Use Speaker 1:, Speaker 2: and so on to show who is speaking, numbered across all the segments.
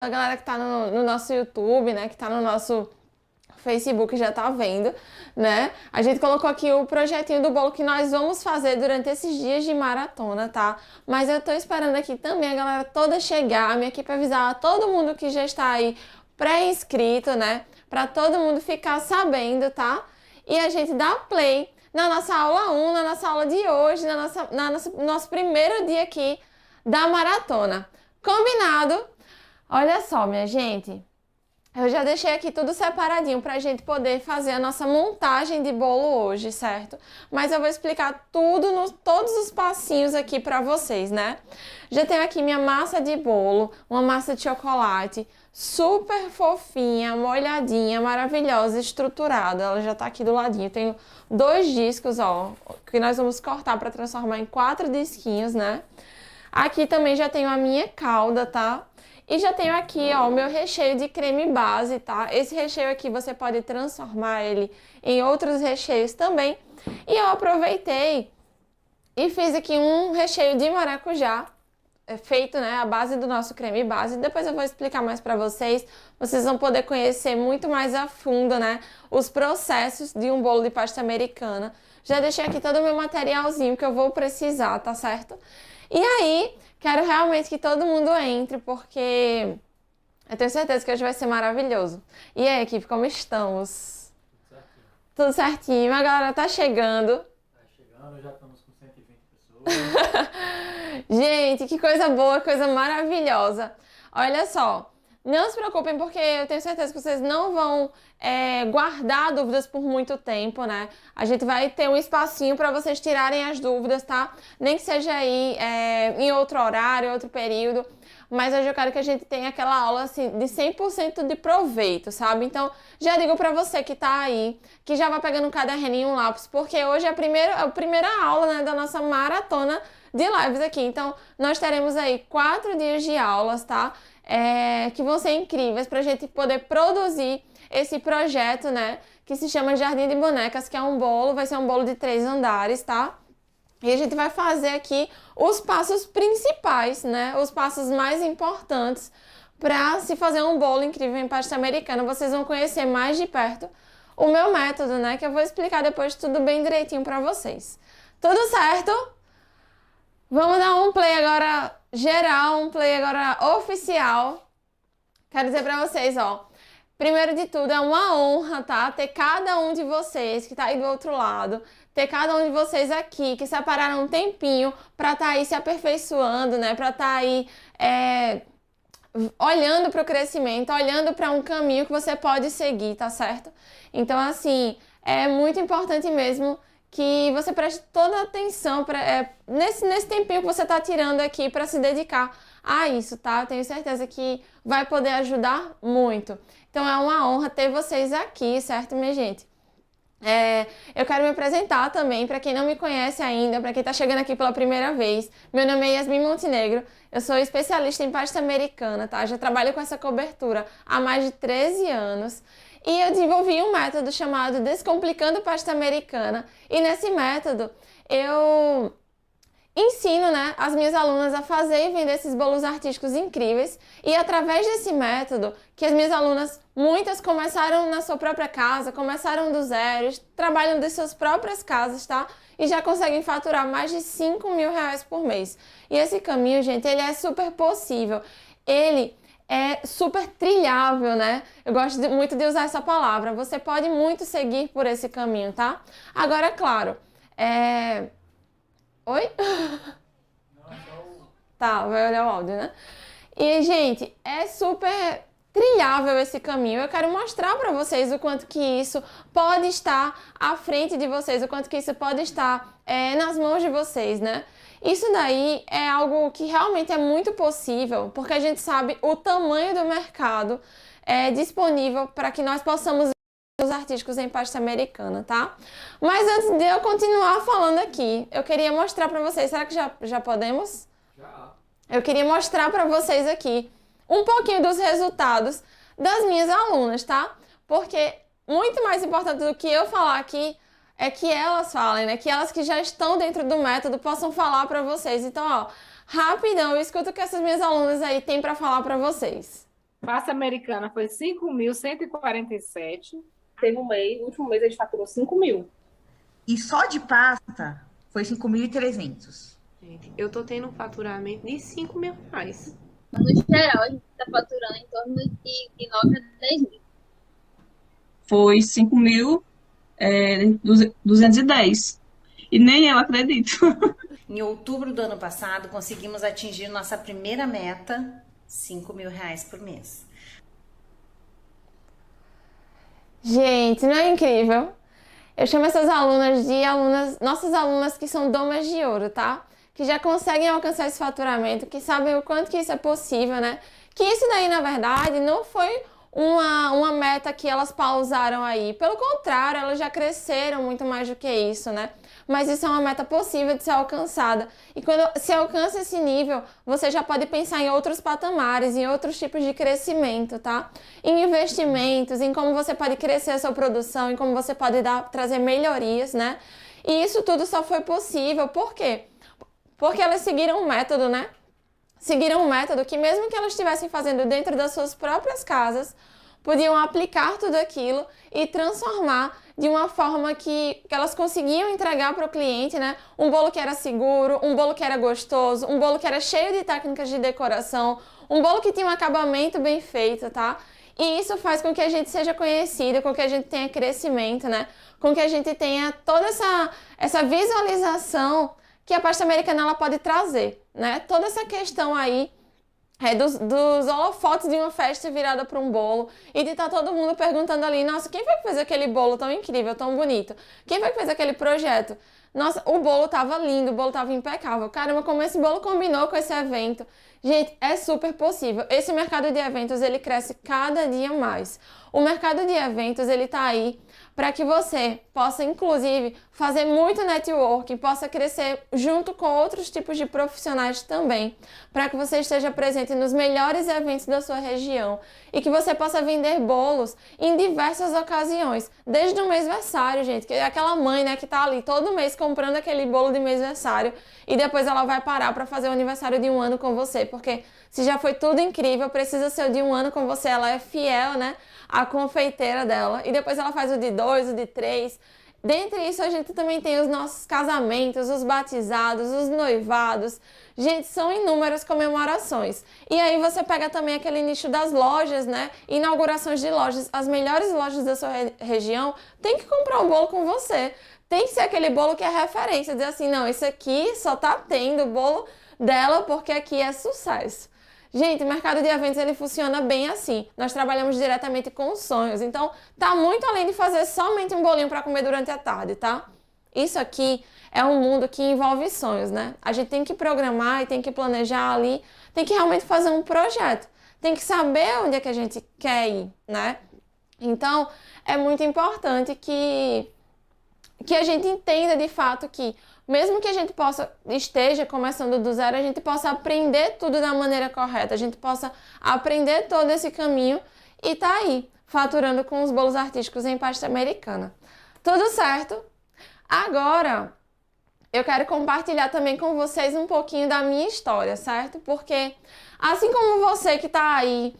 Speaker 1: A galera que tá no nosso YouTube, né, que tá no nosso Facebook já tá vendo, né? A gente colocou aqui o projetinho do bolo que nós vamos fazer durante esses dias de maratona, tá? Mas eu tô esperando aqui também a galera toda chegar, a minha equipe avisar a todo mundo que já está aí pré-inscrito, né? Pra todo mundo ficar sabendo, tá? E a gente dá play na nossa aula 1, na nossa aula de hoje, no nosso primeiro dia aqui da maratona. Combinado? Olha só, minha gente. Eu já deixei aqui tudo separadinho pra gente poder fazer a nossa montagem de bolo hoje, certo? Mas eu vou explicar tudo, todos os passinhos aqui pra vocês, né? Já tenho aqui minha massa de bolo, uma massa de chocolate, super fofinha, molhadinha, maravilhosa, estruturada. Ela já tá aqui do ladinho. Tenho 2 discos, ó, que nós vamos cortar pra transformar em 4 disquinhos, né? Aqui também já tenho a minha calda, tá? E já tenho aqui, ó, o meu recheio de creme base, tá? Esse recheio aqui você pode transformar ele em outros recheios também. E eu aproveitei e fiz aqui um recheio de maracujá, feito, né, a base do nosso creme base. Depois eu vou explicar mais pra vocês. Vocês vão poder conhecer muito mais a fundo, né, os processos de um bolo de pasta americana. Já deixei aqui todo o meu materialzinho que eu vou precisar, tá certo? E aí, quero realmente que todo mundo entre, porque eu tenho certeza que hoje vai ser maravilhoso. E aí, equipe, como estamos? Tudo certinho. A galera tá chegando.
Speaker 2: Tá chegando, já estamos com 120 pessoas.
Speaker 1: Gente, que coisa boa, coisa maravilhosa. Olha só, não se preocupem porque eu tenho certeza que vocês não vão guardar dúvidas por muito tempo, né? A gente vai ter um espacinho para vocês tirarem as dúvidas, tá? Nem que seja aí em outro horário, outro período. Mas hoje eu quero que a gente tenha aquela aula assim, de 100% de proveito, sabe? Então, já digo pra você que tá aí, que já vai pegando um caderninho e um lápis, porque hoje é a primeira aula, né, da nossa maratona de lives aqui. Então, nós teremos aí 4 dias de aulas, tá? Que vão ser incríveis pra gente poder produzir esse projeto, né? Que se chama Jardim de Bonecas, que é um bolo, vai ser um bolo de 3 andares, tá? E a gente vai fazer aqui os passos principais, né? Os passos mais importantes para se fazer um bolo incrível em pasta americana. Vocês vão conhecer mais de perto o meu método, né? Que eu vou explicar depois tudo bem direitinho para vocês. Tudo certo? Vamos dar um play agora geral, um play agora oficial. Quero dizer para vocês, ó. Primeiro de tudo, é uma honra, tá? Ter cada um de vocês que tá aí do outro lado, ter cada um de vocês aqui que separaram um tempinho pra tá aí se aperfeiçoando, né? Pra tá aí olhando pro crescimento, olhando pra um caminho que você pode seguir, tá certo? Então, assim, é muito importante mesmo que você preste toda a atenção nesse tempinho que você tá tirando aqui pra se dedicar a isso, tá? Eu tenho certeza que vai poder ajudar muito. Então é uma honra ter vocês aqui, certo, minha gente? Eu quero me apresentar também, para quem não me conhece ainda, para quem está chegando aqui pela primeira vez. Meu nome é Yasmin Montenegro, eu sou especialista em pasta americana, tá? Já trabalho com essa cobertura há mais de 13 anos. E eu desenvolvi um método chamado Descomplicando Pasta Americana. E nesse método eu ensino, né, as minhas alunas a fazer e vender esses bolos artísticos incríveis. E através desse método, que as minhas alunas, muitas começaram na sua própria casa, começaram do zero, trabalham de suas próprias casas, tá? E já conseguem faturar mais de 5 mil reais por mês. E esse caminho, gente, ele é super possível. Ele é super trilhável, né? Eu gosto muito de usar essa palavra. Você pode muito seguir por esse caminho, tá? Agora, é claro, Oi?
Speaker 2: Não, é só o...
Speaker 1: Tá, vai olhar o áudio, né? E, gente, é super trilhável esse caminho. Eu quero mostrar pra vocês o quanto que isso pode estar à frente de vocês, o quanto que isso pode estar nas mãos de vocês, né? Isso daí é algo que realmente é muito possível, porque a gente sabe o tamanho do mercado disponível para que nós possamos os artísticos em pasta americana, tá? Mas antes de eu continuar falando aqui, eu queria mostrar pra vocês, será que já podemos?
Speaker 2: Já.
Speaker 1: Eu queria mostrar pra vocês aqui um pouquinho dos resultados das minhas alunas, tá? Porque muito mais importante do que eu falar aqui é que elas falem, né? Que elas que já estão dentro do método possam falar pra vocês. Então, ó, rapidão, escuta o que essas minhas alunas aí têm pra falar pra vocês.
Speaker 3: Pasta americana foi 5.147.
Speaker 4: Teve um mês, no último mês, a gente faturou 5 mil.
Speaker 5: E só de pasta foi 5.300.
Speaker 6: Gente, eu tô tendo um faturamento de 5 mil reais.
Speaker 7: No geral, a gente está faturando em torno de 9 a 10 mil.
Speaker 8: Foi 5.210. E nem eu acredito.
Speaker 9: Em outubro do ano passado, conseguimos atingir nossa primeira meta, 5 mil reais por mês.
Speaker 1: Gente, não é incrível? Eu chamo essas alunas de nossas alunas que são domas de ouro, tá? Que já conseguem alcançar esse faturamento, que sabem o quanto que isso é possível, né? Que isso daí, na verdade, não foi uma meta que elas pausaram aí. Pelo contrário, elas já cresceram muito mais do que isso, né? Mas isso é uma meta possível de ser alcançada. E quando se alcança esse nível, você já pode pensar em outros patamares, em outros tipos de crescimento, tá? Em investimentos, em como você pode crescer a sua produção, em como você pode trazer melhorias, né? E isso tudo só foi possível, por quê? Porque elas seguiram um método, né? Seguiram um método que mesmo que elas estivessem fazendo dentro das suas próprias casas, podiam aplicar tudo aquilo e transformar de uma forma que elas conseguiam entregar para o cliente, né? Um bolo que era seguro, um bolo que era gostoso, um bolo que era cheio de técnicas de decoração, um bolo que tinha um acabamento bem feito, tá? E isso faz com que a gente seja conhecida, com que a gente tenha crescimento, né? Com que a gente tenha toda essa visualização que a pasta americana ela pode trazer, né? Toda essa questão aí dos holofotes de uma festa virada para um bolo e de estar todo mundo perguntando ali, nossa, quem foi que fez aquele bolo tão incrível, tão bonito? Quem foi que fez aquele projeto? Nossa, o bolo tava lindo, o bolo tava impecável. Caramba, como esse bolo combinou com esse evento. Gente, é super possível. Esse mercado de eventos, ele cresce cada dia mais. O mercado de eventos, ele tá aí para que você possa, inclusive, fazer muito networking, possa crescer junto com outros tipos de profissionais também, para que você esteja presente nos melhores eventos da sua região e que você possa vender bolos em diversas ocasiões, desde o mêsversário, gente, que é aquela mãe, né, que tá ali todo mês comprando aquele bolo de mêsversário e depois ela vai parar para fazer o aniversário de um ano com você, porque se já foi tudo incrível, precisa ser o de um ano com você, ela é fiel, né, à confeiteira dela, e depois ela faz o de 2, o de 3. Dentre isso, a gente também tem os nossos casamentos, os batizados, os noivados. Gente, são inúmeras comemorações. E aí você pega também aquele nicho das lojas, né? Inaugurações de lojas. As melhores lojas da sua região tem que comprar um bolo com você. Tem que ser aquele bolo que é referência. Dizer assim, não, esse aqui só tá tendo o bolo dela porque aqui é sucesso. Gente, o mercado de eventos, ele funciona bem assim. Nós trabalhamos diretamente com sonhos. Então, tá muito além de fazer somente um bolinho para comer durante a tarde, tá? Isso aqui é um mundo que envolve sonhos, né? A gente tem que programar e tem que planejar ali, tem que realmente fazer um projeto. Tem que saber onde é que a gente quer ir, né? Então, é muito importante que a gente entenda de fato que mesmo que a gente esteja começando do zero, a gente possa aprender tudo da maneira correta, a gente possa aprender todo esse caminho e tá aí, faturando com os bolos artísticos em pasta americana. Tudo certo? Agora, eu quero compartilhar também com vocês um pouquinho da minha história, certo? Porque, assim como você que tá aí,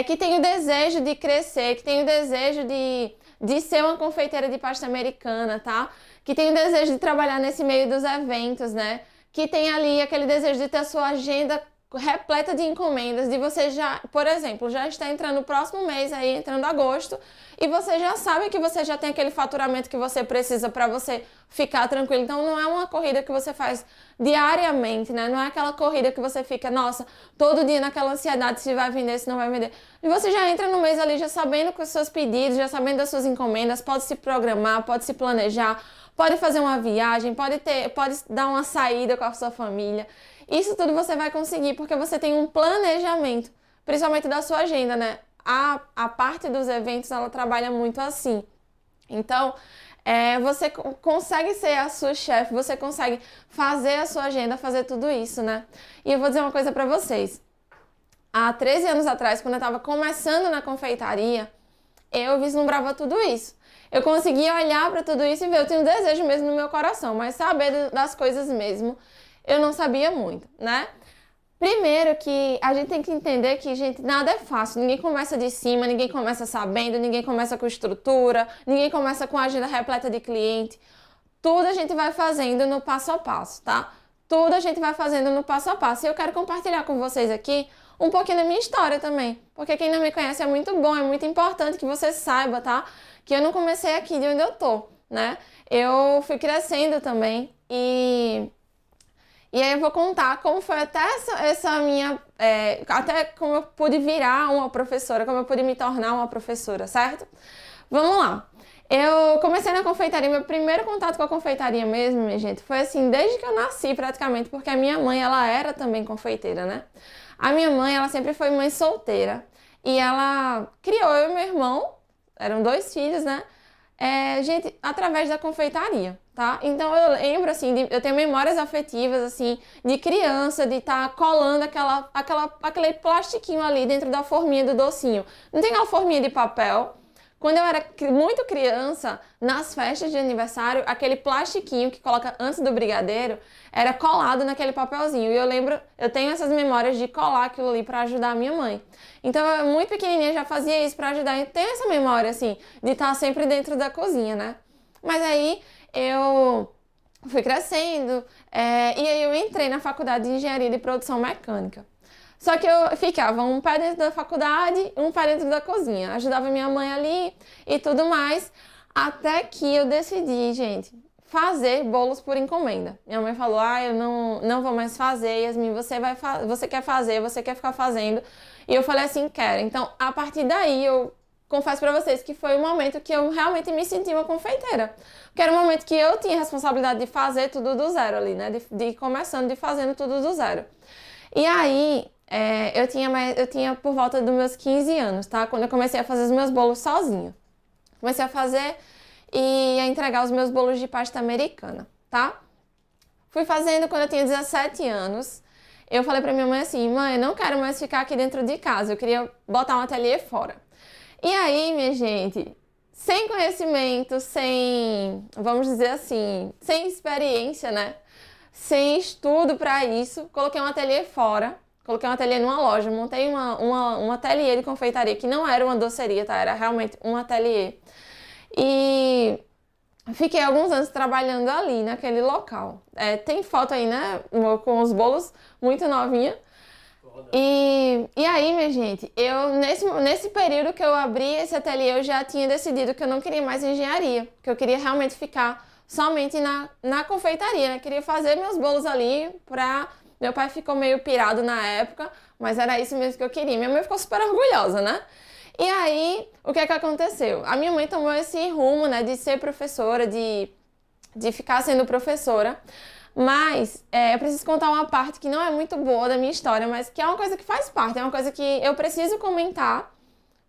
Speaker 1: que tem o desejo de crescer, que tem o desejo de ser uma confeiteira de pasta americana, tá? Que tem o desejo de trabalhar nesse meio dos eventos, né? Que tem ali aquele desejo de ter a sua agenda repleta de encomendas, de você já, por exemplo, já está entrando o próximo mês aí, entrando agosto, e você já sabe que você já tem aquele faturamento que você precisa para você ficar tranquilo. Então não é uma corrida que você faz diariamente, né? Não é aquela corrida que você fica, nossa, todo dia naquela ansiedade se vai vender, se não vai vender. E você já entra no mês ali já sabendo com os seus pedidos, já sabendo das suas encomendas, pode se programar, pode se planejar, pode fazer uma viagem, pode dar uma saída com a sua família. Isso tudo você vai conseguir porque você tem um planejamento, principalmente da sua agenda, né? A parte dos eventos, ela trabalha muito assim. Então, você consegue ser a sua chefe, você consegue fazer a sua agenda, fazer tudo isso, né? E eu vou dizer uma coisa pra vocês. Há 13 anos atrás, quando eu tava começando na confeitaria, eu vislumbrava tudo isso. Eu conseguia olhar pra tudo isso e ver, eu tinha um desejo mesmo no meu coração, mas saber das coisas mesmo, eu não sabia muito, né? Primeiro que a gente tem que entender que, gente, nada é fácil. Ninguém começa de cima, ninguém começa sabendo, ninguém começa com estrutura, ninguém começa com agenda repleta de cliente. Tudo a gente vai fazendo no passo a passo, tá? Tudo a gente vai fazendo no passo a passo. E eu quero compartilhar com vocês aqui um pouquinho da minha história também. Porque quem não me conhece é muito bom, é muito importante que você saiba, tá? Que eu não comecei aqui de onde eu tô, né? Eu fui crescendo também e aí eu vou contar como foi até essa minha... até como eu pude virar uma professora, como eu pude me tornar uma professora, certo? Vamos lá. Eu comecei na confeitaria, meu primeiro contato com a confeitaria mesmo, minha gente, foi assim, desde que eu nasci praticamente, porque a minha mãe, ela era também confeiteira, né? A minha mãe, ela sempre foi mãe solteira e ela criou eu e meu irmão, eram 2 filhos, né? Gente, através da confeitaria, tá? Então eu lembro, assim, eu tenho memórias afetivas, assim, de criança, de estar colando aquele plastiquinho ali dentro da forminha do docinho. Não tem aquela forminha de papel? Quando eu era muito criança, nas festas de aniversário, aquele plastiquinho que coloca antes do brigadeiro era colado naquele papelzinho. E eu lembro, eu tenho essas memórias de colar aquilo ali para ajudar a minha mãe. Então, eu, muito pequenininha, já fazia isso para ajudar. E tenho essa memória, assim, de estar sempre dentro da cozinha, né? Mas aí, eu fui crescendo, e aí eu entrei na faculdade de Engenharia de Produção Mecânica. Só que eu ficava um pé dentro da faculdade, um pé dentro da cozinha. Ajudava minha mãe ali e tudo mais. Até que eu decidi, gente, fazer bolos por encomenda. Minha mãe falou, eu não vou mais fazer, Yasmin, você quer fazer, você quer ficar fazendo. E eu falei assim, quero. Então, a partir daí, eu confesso pra vocês que foi o momento que eu realmente me senti uma confeiteira. Porque era o momento que eu tinha a responsabilidade de fazer tudo do zero ali, né? De ir começando, de fazendo tudo do zero. E aí... eu tinha por volta dos meus 15 anos, tá? Quando eu comecei a fazer os meus bolos sozinha. Comecei a fazer e a entregar os meus bolos de pasta americana, tá? Fui fazendo quando eu tinha 17 anos. Eu falei pra minha mãe assim, mãe, eu não quero mais ficar aqui dentro de casa, eu queria botar um ateliê fora. E aí, minha gente, sem conhecimento, vamos dizer assim, sem experiência, né? Sem estudo pra isso, coloquei um ateliê fora. Coloquei um ateliê numa loja, montei um ateliê de confeitaria, que não era uma doceria, tá? Era realmente um ateliê. E fiquei alguns anos trabalhando ali, naquele local. Tem foto aí, né? Com os bolos, muito novinha. E aí, minha gente, nesse período que eu abri esse ateliê, eu já tinha decidido que eu não queria mais engenharia. Que eu queria realmente ficar somente na confeitaria, né? Queria fazer meus bolos ali pra... Meu pai ficou meio pirado na época, mas era isso mesmo que eu queria. Minha mãe ficou super orgulhosa, né? E aí, o que é que aconteceu? A minha mãe tomou esse rumo, né, de ser professora, de ficar sendo professora. Mas eu preciso contar uma parte que não é muito boa da minha história, mas que é uma coisa que faz parte, é uma coisa que eu preciso comentar,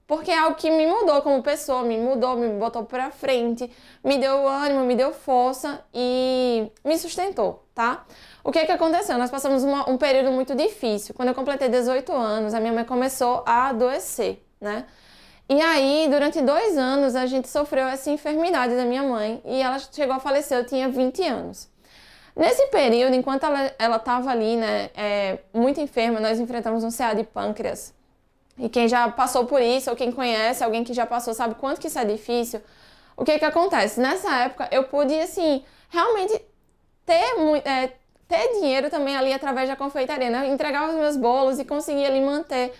Speaker 1: porque é algo que me mudou como pessoa, me botou pra frente, me deu ânimo, me deu força e me sustentou, tá? O que é que aconteceu? Nós passamos um período muito difícil. Quando eu completei 18 anos, a minha mãe começou a adoecer, né? E aí, durante 2 anos, a gente sofreu essa enfermidade da minha mãe e ela chegou a falecer, eu tinha 20 anos. Nesse período, enquanto ela estava ali, né, muito enferma, nós enfrentamos um CA de pâncreas. E quem já passou por isso, ou quem conhece, alguém que já passou, sabe quanto que isso é difícil. O que que acontece? Nessa época, eu pude, assim, realmente ter dinheiro também ali através da confeitaria, né? Eu entregava os meus bolos e conseguia ali manter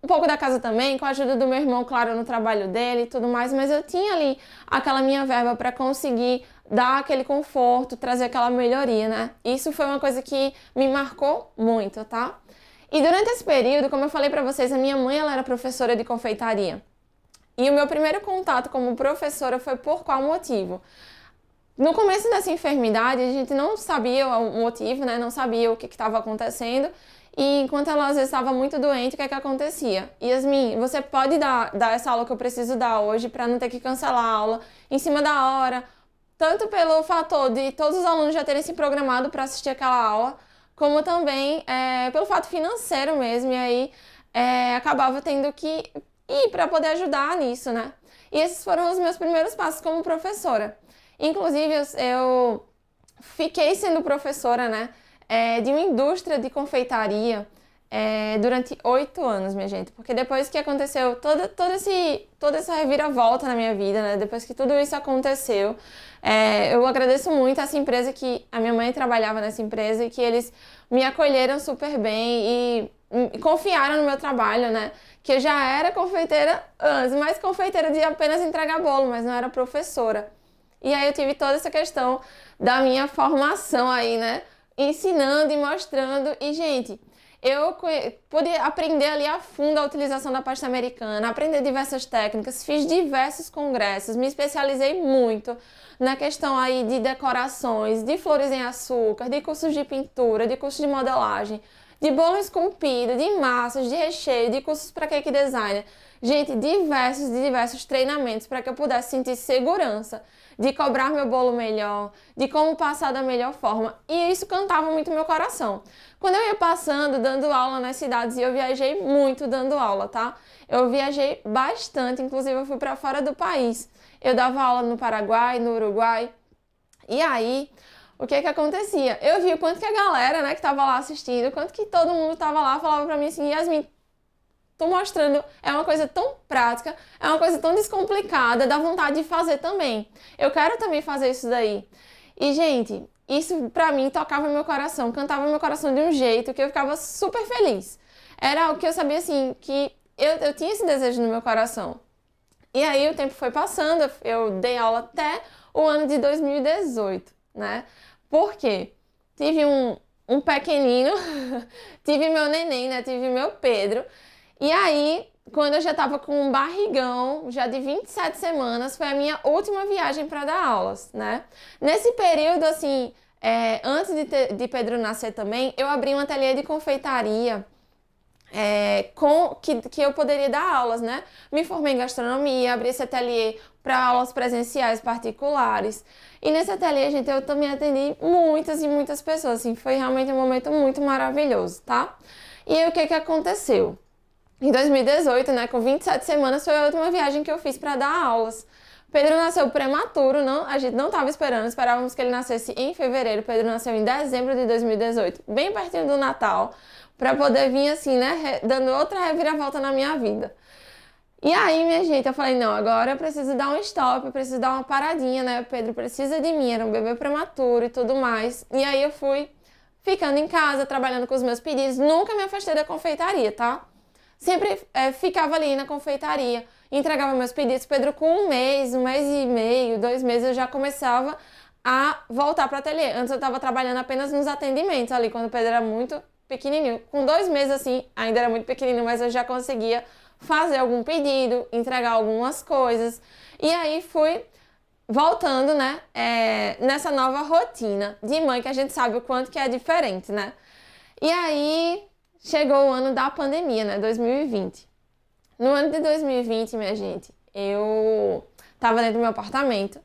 Speaker 1: um pouco da casa também, com a ajuda do meu irmão, claro, no trabalho dele e tudo mais, mas eu tinha ali aquela minha verba para conseguir dar aquele conforto, trazer aquela melhoria, né? Isso foi uma coisa que me marcou muito, tá? E durante esse período, como eu falei pra vocês, a minha mãe, ela era professora de confeitaria. E o meu primeiro contato como professora foi por qual motivo? No começo dessa enfermidade, a gente não sabia o motivo, né? Não sabia o que estava acontecendo. E enquanto ela às vezes estava muito doente, o que é que acontecia? Yasmin, você pode dar essa aula que eu preciso dar hoje para não ter que cancelar a aula em cima da hora, tanto pelo fator de todos os alunos já terem se programado para assistir aquela aula, como também pelo fato financeiro mesmo, e aí acabava tendo que ir para poder ajudar nisso, né? E esses foram os meus primeiros passos como professora. Inclusive, eu fiquei sendo professora, né, de uma indústria de confeitaria durante 8 anos, minha gente. Porque depois que aconteceu toda essa reviravolta na minha vida, né? Depois que tudo isso aconteceu, eu agradeço muito a essa empresa que a minha mãe trabalhava nessa empresa e que eles me acolheram super bem e confiaram no meu trabalho, né? Que eu já era confeiteira antes, mas confeiteira de apenas entregar bolo, mas não era professora. E aí eu tive toda essa questão da minha formação aí, né? Ensinando e mostrando. E, gente, eu pude aprender ali a fundo a utilização da pasta americana, aprender diversas técnicas, fiz diversos congressos, me especializei muito na questão aí de decorações, de flores em açúcar, de cursos de pintura, de cursos de modelagem, de bolo esculpido, de massas, de recheio, de cursos para cake designer. Gente, diversos treinamentos para que eu pudesse sentir segurança de cobrar meu bolo melhor, de como passar da melhor forma. E isso cantava muito no meu coração. Quando eu ia passando, dando aula nas cidades, e eu viajei muito dando aula, tá? Eu viajei bastante, inclusive eu fui para fora do país. Eu dava aula no Paraguai, no Uruguai. E aí, o que acontecia? Eu vi o quanto que a galera, né, que tava lá assistindo, o quanto que todo mundo tava lá, falava pra mim assim, Yasmin, tô mostrando, é uma coisa tão prática, é uma coisa tão descomplicada, dá vontade de fazer também. Eu quero também fazer isso daí. E, gente, isso pra mim tocava meu coração, cantava meu coração de um jeito que eu ficava super feliz. Era algo que eu sabia, assim, que eu tinha esse desejo no meu coração. E aí o tempo foi passando, eu dei aula até o ano de 2018, né? Por quê? Tive um pequenino, tive meu neném, né? Tive meu Pedro. E aí, quando eu já tava com um barrigão, já de 27 semanas, foi a minha última viagem para dar aulas, né? Nesse período, assim, antes de Pedro nascer também, eu abri um ateliê de confeitaria que eu poderia dar aulas, né? Me formei em gastronomia, abri esse ateliê para aulas presenciais particulares. E nesse ateliê, gente, eu também atendi muitas e muitas pessoas, assim, foi realmente um momento muito maravilhoso, tá? E aí, o que aconteceu? Em 2018, né, com 27 semanas, foi a última viagem que eu fiz para dar aulas. Pedro nasceu prematuro, a gente não estava esperando, esperávamos que ele nascesse em fevereiro. Pedro nasceu em dezembro de 2018, bem pertinho do Natal, para poder vir assim, né, dando outra reviravolta na minha vida. E aí, minha gente, eu falei, não, agora eu preciso dar um stop, eu preciso dar uma paradinha, né, o Pedro precisa de mim, era um bebê prematuro e tudo mais. E aí eu fui ficando em casa, trabalhando com os meus pedidos, nunca me afastei da confeitaria, tá? Sempre ficava ali na confeitaria, entregava meus pedidos. Pedro, com um mês e meio, 2 meses, eu já começava a voltar para o ateliê. Antes eu estava trabalhando apenas nos atendimentos ali, quando o Pedro era muito pequenininho. Com 2 meses, assim, ainda era muito pequenininho, mas eu já conseguia fazer algum pedido, entregar algumas coisas. E aí fui voltando, né, nessa nova rotina de mãe, que a gente sabe o quanto que é diferente, né? E aí chegou o ano da pandemia, né, 2020. No ano de 2020, minha gente, eu tava dentro do meu apartamento.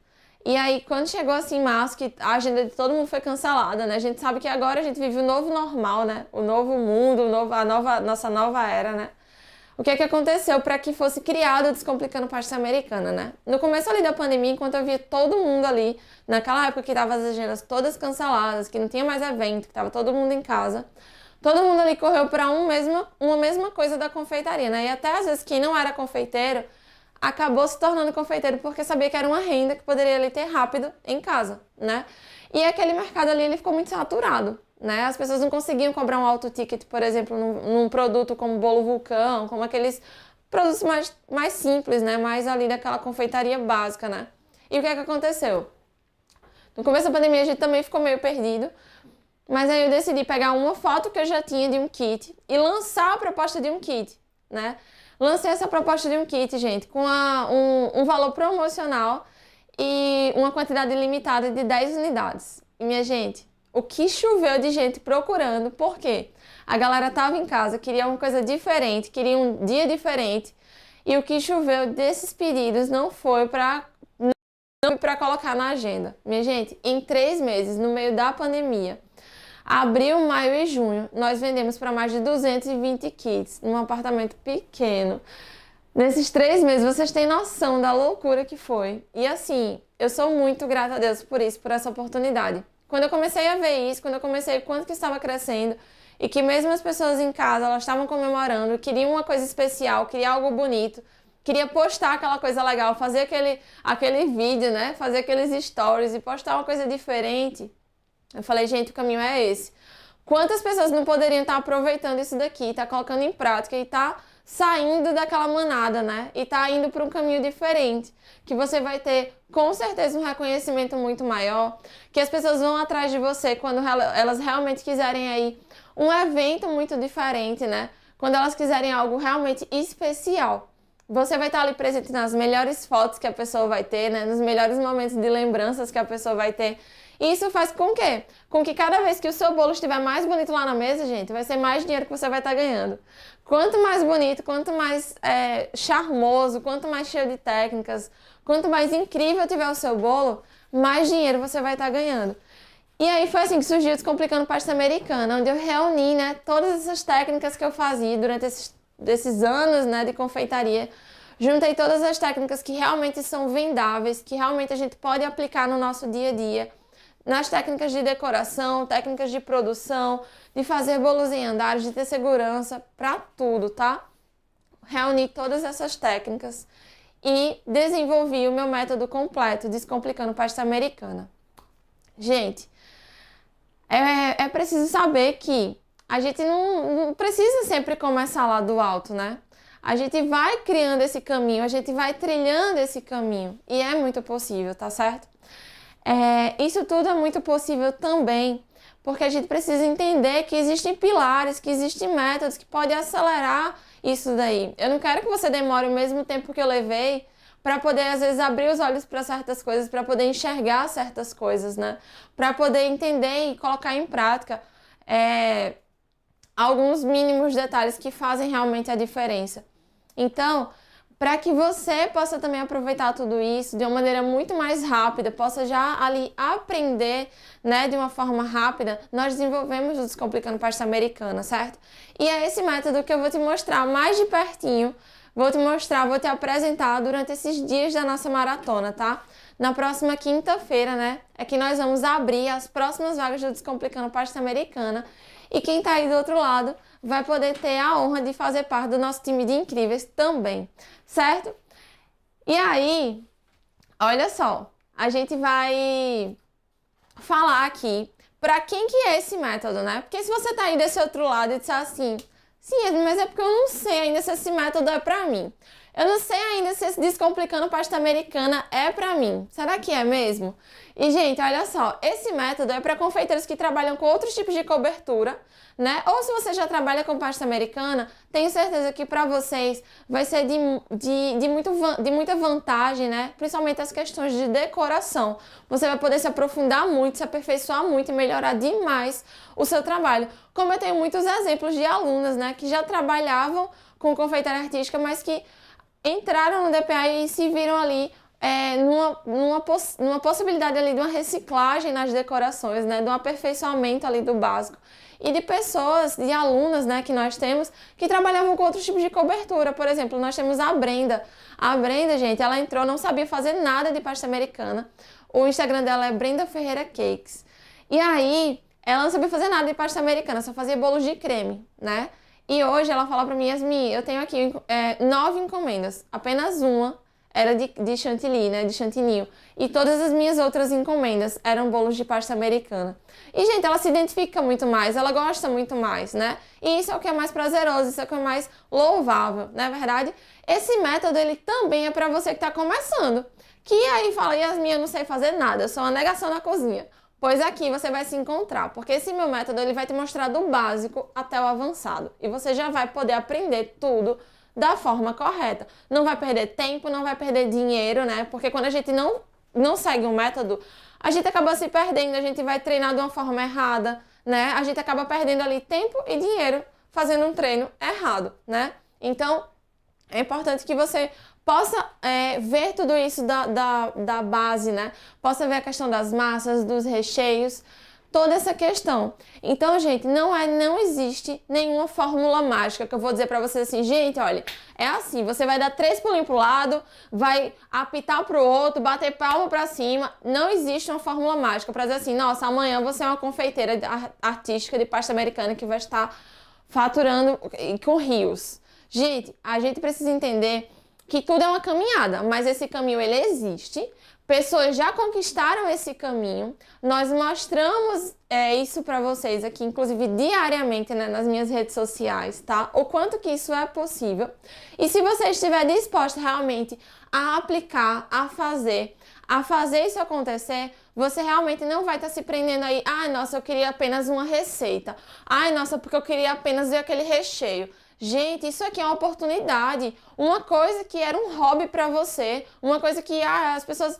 Speaker 1: E aí, quando chegou assim março, que a agenda de todo mundo foi cancelada, né? A gente sabe que agora a gente vive o novo normal, né? O novo mundo, nossa nova era, né? O que aconteceu para que fosse criado o Descomplicando Pasta Americana, né? No começo ali da pandemia, enquanto eu via todo mundo ali, naquela época que tava as agendas todas canceladas, que não tinha mais evento, que tava todo mundo em casa, todo mundo ali correu para uma mesma coisa da confeitaria, né? E até às vezes quem não era confeiteiro acabou se tornando confeiteiro porque sabia que era uma renda que poderia ali ter rápido em casa, né? E aquele mercado ali, ele ficou muito saturado, né? As pessoas não conseguiam cobrar um alto ticket, por exemplo, num produto como bolo vulcão, como aqueles produtos mais simples, né? Mais ali daquela confeitaria básica, né? E o que aconteceu? No começo da pandemia a gente também ficou meio perdido, mas aí eu decidi pegar uma foto que eu já tinha de um kit e lançar a proposta de um kit, né? Lancei essa proposta de um kit, gente, com um valor promocional e uma quantidade limitada de 10 unidades. E, minha gente, o que choveu de gente procurando, por quê? A galera tava em casa, queria uma coisa diferente, queria um dia diferente, e o que choveu desses pedidos não foi para colocar na agenda. Minha gente, em 3 meses, no meio da pandemia, abril, maio e junho, nós vendemos para mais de 220 kits num apartamento pequeno. Nesses 3 meses, vocês têm noção da loucura que foi. E assim, eu sou muito grata a Deus por isso, por essa oportunidade. Quando eu comecei a ver isso, quando eu comecei quanto que estava crescendo, e que mesmo as pessoas em casa, elas estavam comemorando, queriam uma coisa especial, queriam algo bonito, queria postar aquela coisa legal, fazer aquele vídeo, né? Fazer aqueles stories e postar uma coisa diferente. Eu falei, gente, o caminho é esse. Quantas pessoas não poderiam estar aproveitando isso daqui, estar colocando em prática e estar saindo daquela manada, né? E estar indo para um caminho diferente, que você vai ter com certeza um reconhecimento muito maior, que as pessoas vão atrás de você quando elas realmente quiserem aí um evento muito diferente, né? Quando elas quiserem algo realmente especial. Você vai estar ali presente nas melhores fotos que a pessoa vai ter, né? Nos melhores momentos de lembranças que a pessoa vai ter. E isso faz com quê? Com que cada vez que o seu bolo estiver mais bonito lá na mesa, gente, vai ser mais dinheiro que você vai estar ganhando. Quanto mais bonito, quanto mais charmoso, quanto mais cheio de técnicas, quanto mais incrível tiver o seu bolo, mais dinheiro você vai estar ganhando. E aí foi assim que surgiu o Descomplicando Pasta Americana, onde eu reuni, né, todas essas técnicas que eu fazia durante esses anos, né, de confeitaria. Juntei todas as técnicas que realmente são vendáveis, que realmente a gente pode aplicar no nosso dia a dia. Nas técnicas de decoração, técnicas de produção, de fazer bolos em andares, de ter segurança, para tudo, tá? Reuni todas essas técnicas e desenvolvi o meu método completo, Descomplicando Pasta Americana. Gente, é preciso saber que a gente não precisa sempre começar lá do alto, né? A gente vai criando esse caminho, a gente vai trilhando esse caminho e é muito possível, tá certo? Isso tudo é muito possível também, porque a gente precisa entender que existem pilares, que existem métodos que podem acelerar isso daí. Eu não quero que você demore o mesmo tempo que eu levei para poder, às vezes, abrir os olhos para certas coisas, para poder enxergar certas coisas, né? Para poder entender e colocar em prática alguns mínimos detalhes que fazem realmente a diferença. Então, para que você possa também aproveitar tudo isso de uma maneira muito mais rápida, possa já ali aprender, né, de uma forma rápida, nós desenvolvemos o Descomplicando Pasta Americana, certo? E é esse método que eu vou te mostrar mais de pertinho, vou te apresentar durante esses dias da nossa maratona, tá? Na próxima quinta-feira, né, é que nós vamos abrir as próximas vagas do Descomplicando Pasta Americana. E quem tá aí do outro lado vai poder ter a honra de fazer parte do nosso time de incríveis também, certo? E aí, olha só, a gente vai falar aqui para quem que é esse método, né? Porque se você tá aí desse outro lado e disser assim, sim, mas é porque eu não sei ainda se esse método é para mim. Eu não sei ainda se esse Descomplicando Pasta Americana é pra mim. Será que é mesmo? E, gente, olha só, esse método é para confeiteiros que trabalham com outros tipos de cobertura, né? Ou se você já trabalha com pasta americana, tenho certeza que para vocês vai ser de muita vantagem, né? Principalmente as questões de decoração. Você vai poder se aprofundar muito, se aperfeiçoar muito e melhorar demais o seu trabalho. Como eu tenho muitos exemplos de alunas, né, que já trabalhavam com confeitaria artística, mas que entraram no DPA e se viram ali numa possibilidade ali de uma reciclagem nas decorações, né, de um aperfeiçoamento ali do básico. E de pessoas, de alunas, né, que nós temos, que trabalhavam com outros tipos de cobertura. Por exemplo, nós temos a Brenda. A Brenda, gente, ela entrou, não sabia fazer nada de pasta americana. O Instagram dela é Brenda Ferreira Cakes. E aí, ela não sabia fazer nada de pasta americana, só fazia bolos de creme, né? E hoje ela fala pra mim, Yasmin, eu tenho aqui 9 encomendas, apenas uma era de chantilly, né, de chantininho. E todas as minhas outras encomendas eram bolos de pasta americana. E, gente, ela se identifica muito mais, ela gosta muito mais, né? E isso é o que é mais prazeroso, isso é o que é mais louvável, não é verdade? Esse método, ele também é para você que tá começando. Que aí fala, Yasmin, eu não sei fazer nada, eu sou uma negação na cozinha. Pois aqui você vai se encontrar, porque esse meu método, ele vai te mostrar do básico até o avançado. E você já vai poder aprender tudo da forma correta. Não vai perder tempo, não vai perder dinheiro, né? Porque quando a gente não segue um método, a gente acaba se perdendo, a gente vai treinar de uma forma errada, né? A gente acaba perdendo ali tempo e dinheiro fazendo um treino errado, né? Então, é importante que você possa ver tudo isso da base, né? Possa ver a questão das massas, dos recheios, toda essa questão. Então, gente, não existe nenhuma fórmula mágica que eu vou dizer pra vocês assim, gente, olha, é assim, você vai dar 3 pulinhos pro lado, vai apitar pro outro, bater palma pra cima. Não existe uma fórmula mágica pra dizer assim, nossa, amanhã você é uma confeiteira artística de pasta americana que vai estar faturando com rios. Gente, a gente precisa entender que tudo é uma caminhada, mas esse caminho ele existe. Pessoas já conquistaram esse caminho. Nós mostramos isso para vocês aqui, inclusive diariamente, né, nas minhas redes sociais, tá? O quanto que isso é possível. E se você estiver disposto realmente a aplicar, a fazer isso acontecer, você realmente não vai estar se prendendo aí. Ai, nossa, eu queria apenas uma receita. Ai, nossa, porque eu queria apenas ver aquele recheio. Gente, isso aqui é uma oportunidade, uma coisa que era um hobby pra você, uma coisa que as pessoas,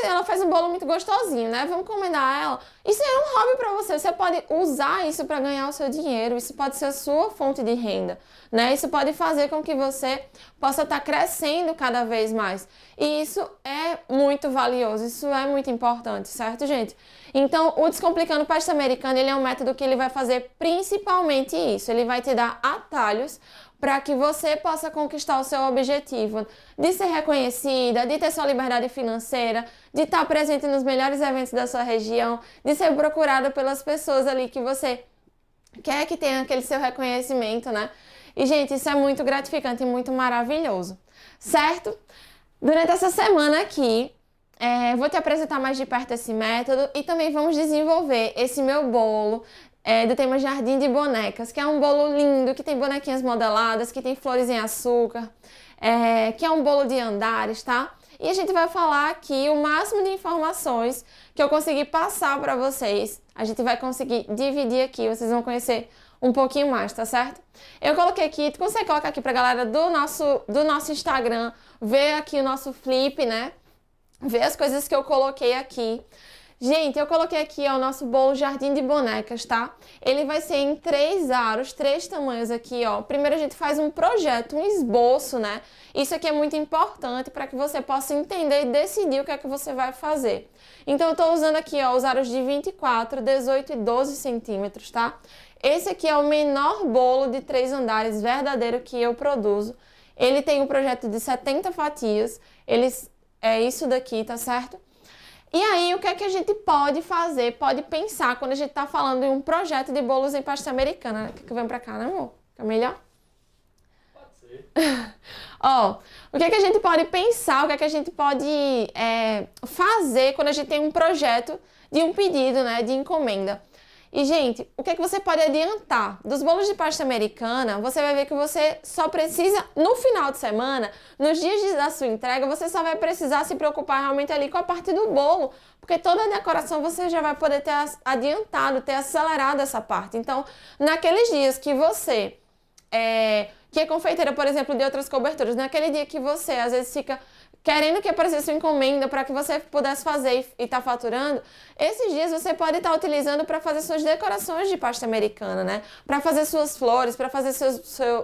Speaker 1: ela faz um bolo muito gostosinho, né? Vamos encomendar ela. Isso é um hobby pra você, você pode usar isso pra ganhar o seu dinheiro, isso pode ser a sua fonte de renda, né? Isso pode fazer com que você possa estar crescendo cada vez mais. E isso é muito valioso, isso é muito importante, certo, gente? Então, o Descomplicando Pasta Americana, ele é um método que ele vai fazer principalmente isso. Ele vai te dar atalhos para que você possa conquistar o seu objetivo de ser reconhecida, de ter sua liberdade financeira, de estar presente nos melhores eventos da sua região, de ser procurada pelas pessoas ali que você quer que tenha aquele seu reconhecimento, né? E, gente, isso é muito gratificante e muito maravilhoso, certo? Durante essa semana aqui, vou te apresentar mais de perto esse método e também vamos desenvolver esse meu bolo do tema Jardim de Bonecas, que é um bolo lindo, que tem bonequinhas modeladas, que tem flores em açúcar, que é um bolo de andares, tá? E a gente vai falar aqui o máximo de informações que eu conseguir passar para vocês. A gente vai conseguir dividir aqui, vocês vão conhecer um pouquinho mais, tá certo? Eu coloquei aqui, tu consegue colocar aqui pra galera do nosso Instagram, ver aqui o nosso flip, né? Ver as coisas que eu coloquei aqui. Gente, eu coloquei aqui o nosso bolo Jardim de Bonecas, tá? Ele vai ser em 3 aros, 3 tamanhos aqui, ó. Primeiro a gente faz um projeto, um esboço, né? Isso aqui é muito importante para que você possa entender e decidir o que é que você vai fazer. Então eu tô usando aqui, ó, os aros de 24, 18 e 12 centímetros, tá? Esse aqui é o menor bolo de 3 andares verdadeiro que eu produzo. Ele tem um projeto de 70 fatias. É isso daqui, tá certo? E aí, o que é que a gente pode fazer, pode pensar quando a gente tá falando em um projeto de bolos em pasta americana? Quer que eu venha pra cá, né, amor? Fica melhor?
Speaker 2: Pode ser.
Speaker 1: Ó, o que é que a gente pode pensar, o que é que a gente pode fazer quando a gente tem um projeto de um pedido, né, de encomenda? E, gente, o que é que você pode adiantar? Dos bolos de pasta americana, você vai ver que você só precisa, no final de semana, nos dias da sua entrega, você só vai precisar se preocupar realmente ali com a parte do bolo, porque toda a decoração você já vai poder ter adiantado, ter acelerado essa parte. Então, naqueles dias que você, que é confeiteira, por exemplo, de outras coberturas, naquele dia que você, às vezes, fica querendo que aparecesse uma encomenda para que você pudesse fazer e tá faturando, esses dias você pode estar utilizando para fazer suas decorações de pasta americana, né? Para fazer suas flores, para fazer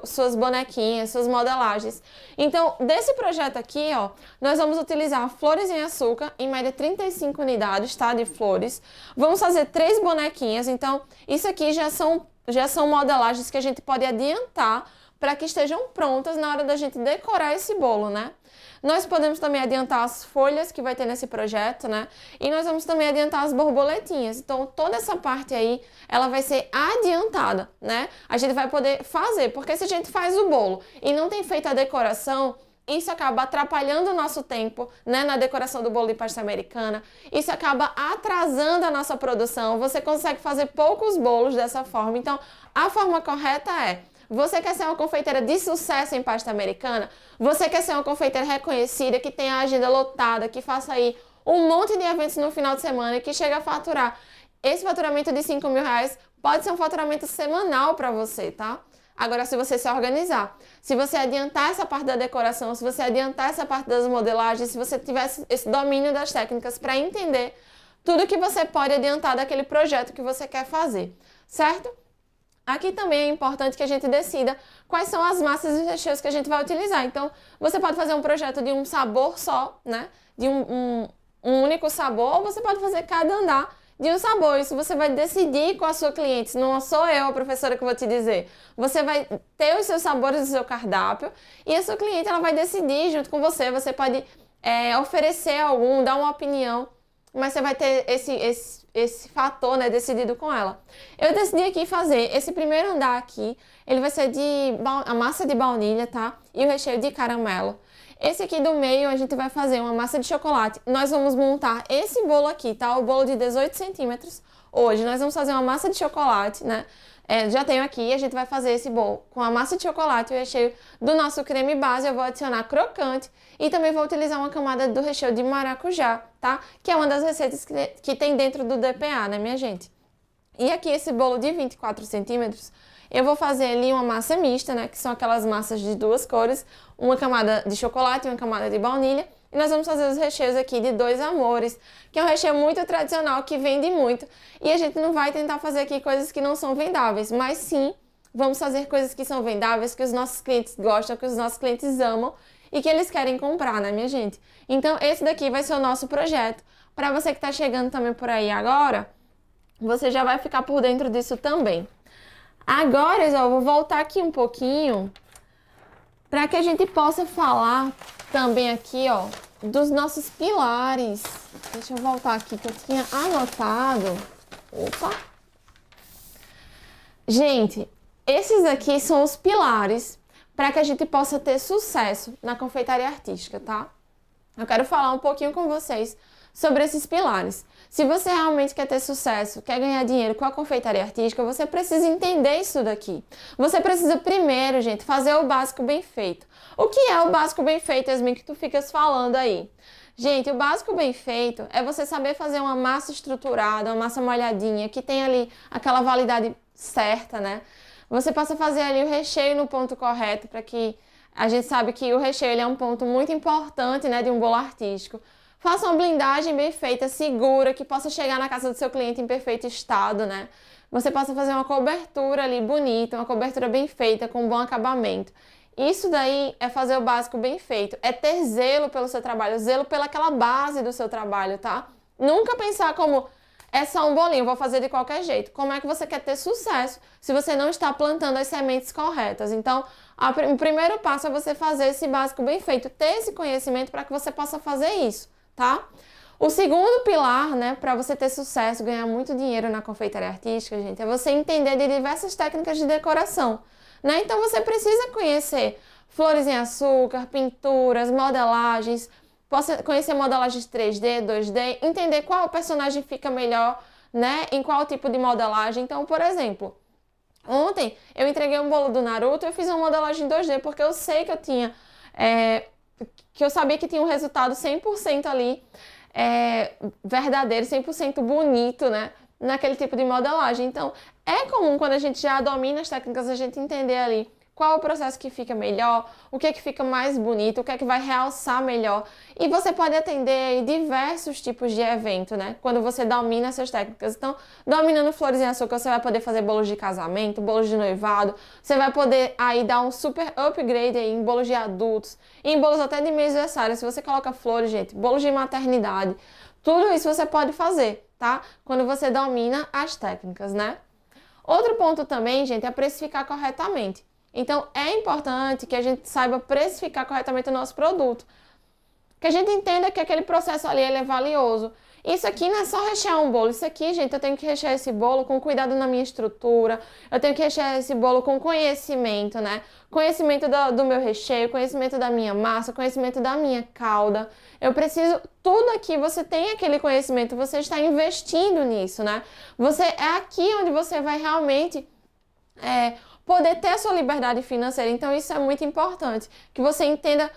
Speaker 1: suas bonequinhas, suas modelagens. Então, desse projeto aqui, ó, nós vamos utilizar flores em açúcar, em média 35 unidades, tá? De flores. Vamos fazer 3 bonequinhas, então isso aqui já são modelagens que a gente pode adiantar para que estejam prontas na hora da gente decorar esse bolo, né? Nós podemos também adiantar as folhas que vai ter nesse projeto, né? E nós vamos também adiantar as borboletinhas. Então, toda essa parte aí, ela vai ser adiantada, né? A gente vai poder fazer, porque se a gente faz o bolo e não tem feito a decoração, isso acaba atrapalhando o nosso tempo, né, na decoração do bolo de pasta americana. Isso acaba atrasando a nossa produção. Você consegue fazer poucos bolos dessa forma. Então, a forma correta é: você quer ser uma confeiteira de sucesso em pasta americana? Você quer ser uma confeiteira reconhecida, que tenha a agenda lotada, que faça aí um monte de eventos no final de semana e que chega a faturar? Esse faturamento de 5 mil reais pode ser um faturamento semanal para você, tá? Agora, se você se organizar, se você adiantar essa parte da decoração, se você adiantar essa parte das modelagens, se você tivesse esse domínio das técnicas para entender tudo que você pode adiantar daquele projeto que você quer fazer, certo? Aqui também é importante que a gente decida quais são as massas e recheios que a gente vai utilizar. Então, você pode fazer um projeto de um sabor só, né? De um único sabor, ou você pode fazer cada andar de um sabor. Isso você vai decidir com a sua cliente, não sou eu a professora que vou te dizer. Você vai ter os seus sabores do seu cardápio e a sua cliente ela vai decidir junto com você. Você pode oferecer algum, dar uma opinião, mas você vai ter esse fator, né, decidido com ela. Eu decidi aqui fazer esse primeiro andar aqui, ele vai ser a massa de baunilha, tá? E o recheio de caramelo. Esse aqui do meio a gente vai fazer uma massa de chocolate. Nós vamos montar esse bolo aqui, tá? O bolo de 18 centímetros. Hoje nós vamos fazer uma massa de chocolate, né? Já tenho aqui, a gente vai fazer esse bolo com a massa de chocolate e o recheio do nosso creme base. Eu vou adicionar crocante e também vou utilizar uma camada do recheio de maracujá, tá? Que é uma das receitas que tem dentro do DPA, né, minha gente? E aqui esse bolo de 24 centímetros, eu vou fazer ali uma massa mista, né? Que são aquelas massas de duas cores, uma camada de chocolate e uma camada de baunilha. E nós vamos fazer os recheios aqui de dois amores, que é um recheio muito tradicional, que vende muito. E a gente não vai tentar fazer aqui coisas que não são vendáveis, mas sim, vamos fazer coisas que são vendáveis, que os nossos clientes gostam, que os nossos clientes amam e que eles querem comprar, né, minha gente? Então, esse daqui vai ser o nosso projeto. Para você que está chegando também por aí agora, você já vai ficar por dentro disso também. Agora, eu vou voltar aqui um pouquinho para que a gente possa falar também aqui, ó, dos nossos pilares. Deixa eu voltar aqui que eu tinha anotado. Opa! Gente, esses aqui são os pilares para que a gente possa ter sucesso na confeitaria artística, tá? Eu quero falar um pouquinho com vocês sobre esses pilares. Se você realmente quer ter sucesso, quer ganhar dinheiro com a confeitaria artística, você precisa entender isso daqui. Você precisa primeiro, gente, fazer o básico bem feito. O que é o básico bem feito, Yasmin, que tu ficas falando aí? Gente, o básico bem feito é você saber fazer uma massa estruturada, uma massa molhadinha, que tem ali aquela validade certa, né? Você possa fazer ali o recheio no ponto correto, para que a gente sabe que o recheio ele é um ponto muito importante, né, de um bolo artístico. Faça uma blindagem bem feita, segura, que possa chegar na casa do seu cliente em perfeito estado, né? Você possa fazer uma cobertura ali bonita, uma cobertura bem feita, com bom acabamento. Isso daí é fazer o básico bem feito, é ter zelo pelo seu trabalho, zelo pelaquela base do seu trabalho, tá? Nunca pensar como é só um bolinho, vou fazer de qualquer jeito. Como é que você quer ter sucesso se você não está plantando as sementes corretas? Então, o primeiro passo é você fazer esse básico bem feito, ter esse conhecimento para que você possa fazer isso, tá? O segundo pilar, né, para você ter sucesso, ganhar muito dinheiro na confeitaria artística, gente, é você entender de diversas técnicas de decoração, né? Então você precisa conhecer flores em açúcar, pinturas, modelagens, conhecer modelagens 3D, 2D, entender qual personagem fica melhor, né, em qual tipo de modelagem. Então, por exemplo, ontem eu entreguei um bolo do Naruto e eu fiz uma modelagem 2D porque eu sei que eu tinha, que eu sabia que tinha um resultado 100% ali, verdadeiro, 100% bonito, né, naquele tipo de modelagem. Então, é comum quando a gente já domina as técnicas, a gente entender ali qual é o processo que fica melhor, o que é que fica mais bonito, o que é que vai realçar melhor. E você pode atender diversos tipos de evento, né? Quando você domina essas técnicas. Então, dominando flores em açúcar, você vai poder fazer bolos de casamento, bolos de noivado, você vai poder aí dar um super upgrade aí em bolos de adultos, em bolos até de mês-aniversário. Se você coloca flores, gente, bolos de maternidade, tudo isso você pode fazer, tá? Quando você domina as técnicas, né? Outro ponto também, gente, é precificar corretamente. Então, é importante que a gente saiba precificar corretamente o nosso produto. Que a gente entenda que aquele processo ali ele é valioso. Isso aqui não é só rechear um bolo. Isso aqui, gente, eu tenho que rechear esse bolo com cuidado na minha estrutura. Eu tenho que rechear esse bolo com conhecimento, né? Conhecimento do meu recheio, conhecimento da minha massa, conhecimento da minha calda. Eu preciso... Tudo aqui, você tem aquele conhecimento, você está investindo nisso, né? É aqui onde você vai realmente... poder ter a sua liberdade financeira. Então isso é muito importante, que você entenda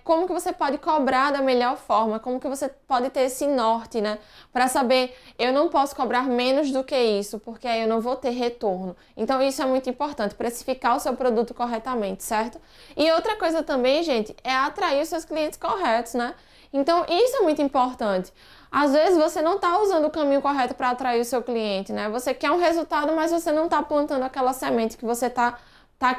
Speaker 1: como que você pode cobrar da melhor forma, como que você pode ter esse norte, né, para saber, eu não posso cobrar menos do que isso, porque aí eu não vou ter retorno. Então isso é muito importante, precificar o seu produto corretamente, certo? E outra coisa também, gente, é atrair os seus clientes corretos, né? Então isso é muito importante. Às vezes você não está usando o caminho correto para atrair o seu cliente, né? Você quer um resultado, mas você não está plantando aquela semente que você tá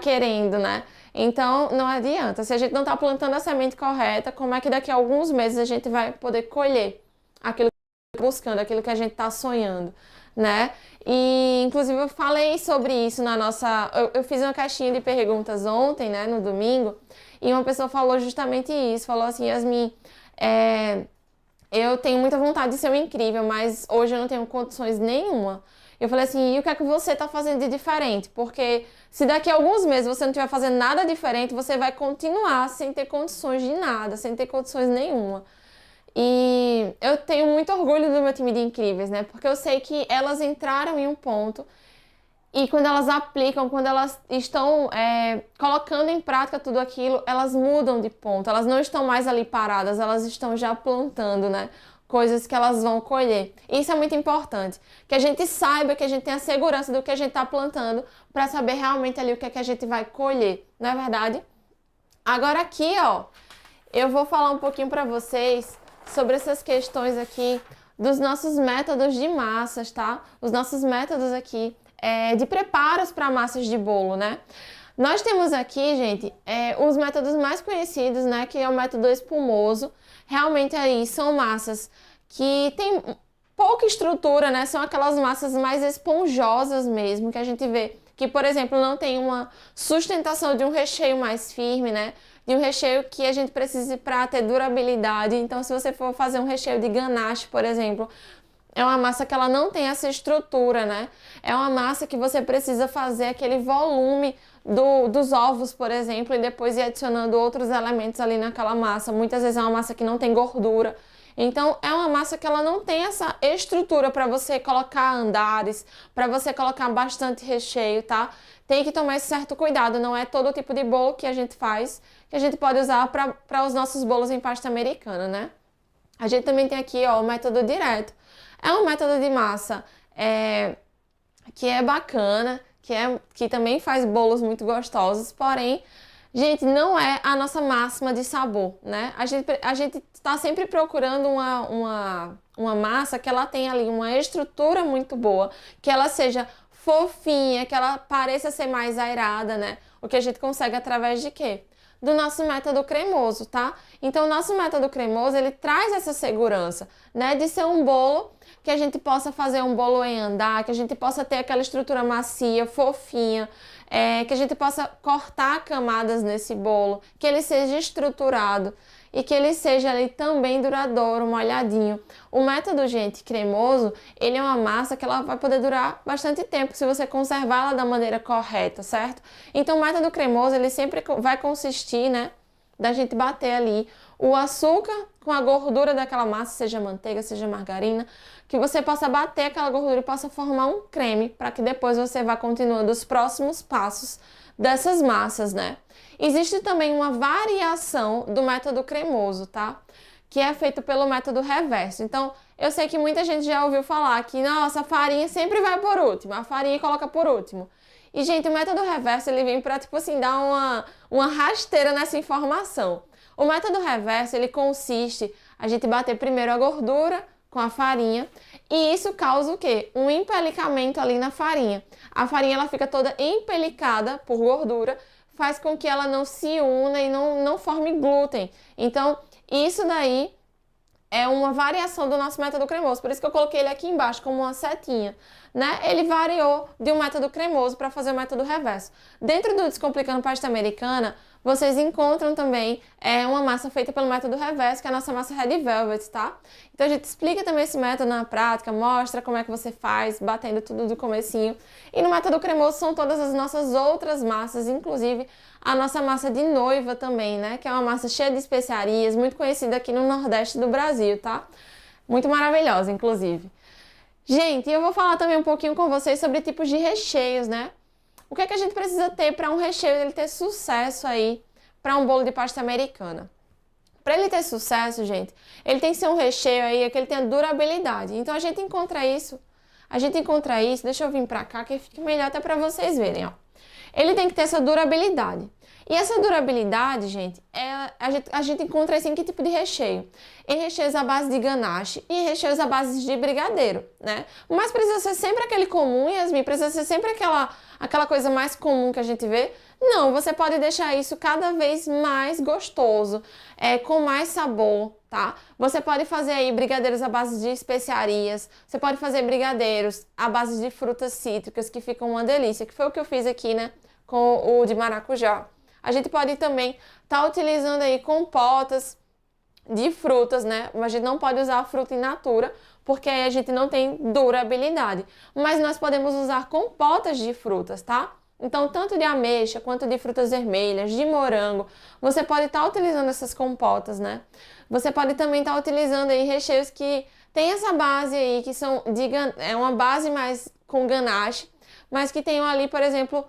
Speaker 1: querendo, né? Então, não adianta. Se a gente não está plantando a semente correta, como é que daqui a alguns meses a gente vai poder colher aquilo que buscando, aquilo que a gente tá sonhando, né? E, inclusive, eu falei sobre isso na nossa... Eu fiz uma caixinha de perguntas ontem, né, no domingo, e uma pessoa falou justamente isso, falou assim, Yasmin, eu tenho muita vontade de ser um incrível, mas hoje eu não tenho condições nenhuma. Eu falei assim, e o que é que você tá fazendo de diferente? Porque se daqui a alguns meses você não estiver fazendo nada diferente, você vai continuar sem ter condições de nada, sem ter condições nenhuma. E eu tenho muito orgulho do meu time de incríveis, né? Porque eu sei que elas entraram em um ponto e quando elas aplicam, quando elas estão colocando em prática tudo aquilo, elas mudam de ponto. Elas não estão mais ali paradas, elas estão já plantando, né? Coisas que elas vão colher. Isso é muito importante. Que a gente saiba, que a gente tenha segurança do que a gente está plantando para saber realmente ali o que é que a gente vai colher. Não é verdade? Agora aqui, ó, eu vou falar um pouquinho para vocês sobre essas questões aqui dos nossos métodos de massas, tá? Os nossos métodos aqui de preparos para massas de bolo, né? Nós temos aqui, gente, os métodos mais conhecidos, né? Que é o método espumoso. Realmente aí são massas que tem pouca estrutura, né? São aquelas massas mais esponjosas mesmo, que a gente vê que, por exemplo, não tem uma sustentação de um recheio mais firme, né? De um recheio que a gente precise para ter durabilidade. Então, se você for fazer um recheio de ganache, por exemplo, é uma massa que ela não tem essa estrutura, né? É uma massa que você precisa fazer aquele volume dos ovos, por exemplo, e depois ir adicionando outros elementos ali naquela massa. Muitas vezes é uma massa que não tem gordura. Então, é uma massa que ela não tem essa estrutura para você colocar andares, para você colocar bastante recheio, tá? Tem que tomar esse certo cuidado. Não é todo tipo de bolo que a gente faz, que a gente pode usar para os nossos bolos em pasta americana, né? A gente também tem aqui, ó, o método direto. É um método de massa que é bacana, que também faz bolos muito gostosos, porém, gente, não é a nossa máxima de sabor, né? A gente está sempre procurando uma massa que ela tenha ali uma estrutura muito boa, que ela seja fofinha, que ela pareça ser mais airada, né? O que a gente consegue através de quê? Do nosso método cremoso, tá? Então, o nosso método cremoso, ele traz essa segurança, né? De ser um bolo que a gente possa fazer um bolo em andar, que a gente possa ter aquela estrutura macia, fofinha, que a gente possa cortar camadas nesse bolo, que ele seja estruturado e que ele seja ali também duradouro, molhadinho. O método, gente, cremoso, ele é uma massa que ela vai poder durar bastante tempo se você conservar ela da maneira correta, certo? Então, o método cremoso, ele sempre vai consistir, né, da gente bater ali o açúcar com a gordura daquela massa, seja manteiga, seja margarina, que você possa bater aquela gordura e possa formar um creme, para que depois você vá continuando os próximos passos dessas massas, né? Existe também uma variação do método cremoso, tá? Que é feito pelo método reverso. Então, eu sei que muita gente já ouviu falar que, nossa, a farinha sempre vai por último, a farinha coloca por último. E, gente, o método reverso, ele vem para, tipo assim, dar uma rasteira nessa informação. O método reverso, ele consiste a gente bater primeiro a gordura com a farinha e isso causa o quê? Um empelicamento ali na farinha. A farinha, ela fica toda empelicada por gordura, faz com que ela não se una e não forme glúten. Então, isso daí é uma variação do nosso método cremoso, por isso que eu coloquei ele aqui embaixo como uma setinha, né? Ele variou de um método cremoso para fazer o método reverso. Dentro do Descomplicando Pasta Americana, vocês encontram também uma massa feita pelo método reverso, que é a nossa massa Red Velvet, tá? Então a gente explica também esse método na prática, mostra como é que você faz, batendo tudo do comecinho. E no método cremoso são todas as nossas outras massas, inclusive a nossa massa de noiva também, né? Que é uma massa cheia de especiarias, muito conhecida aqui no Nordeste do Brasil, tá? Muito maravilhosa, inclusive. Gente, eu vou falar também um pouquinho com vocês sobre tipos de recheios, né? O que é que a gente precisa ter para um recheio ele ter sucesso aí para um bolo de pasta americana? Para ele ter sucesso, gente, ele tem que ser um recheio aí que ele tenha durabilidade. Então a gente encontra isso, deixa eu vir para cá que fica melhor até para vocês verem, ó. Ele tem que ter essa durabilidade. E essa durabilidade, gente, a gente encontra assim, em que tipo de recheio? Em recheios à base de ganache e em recheios à base de brigadeiro, né? Mas precisa ser sempre aquele comum, Yasmin, precisa ser sempre aquela coisa mais comum que a gente vê? Não, você pode deixar isso cada vez mais gostoso, com mais sabor, tá? Você pode fazer aí brigadeiros à base de especiarias, você pode fazer brigadeiros à base de frutas cítricas, que ficam uma delícia, que foi o que eu fiz aqui, né, com o de maracujá. A gente pode também estar utilizando aí compotas de frutas, né? A gente não pode usar a fruta in natura, porque aí a gente não tem durabilidade. Mas nós podemos usar compotas de frutas, tá? Então, tanto de ameixa quanto de frutas vermelhas, de morango, você pode estar utilizando essas compotas, né? Você pode também estar utilizando aí recheios que tem essa base aí, que são é uma base mais com ganache, mas que tenham ali, por exemplo,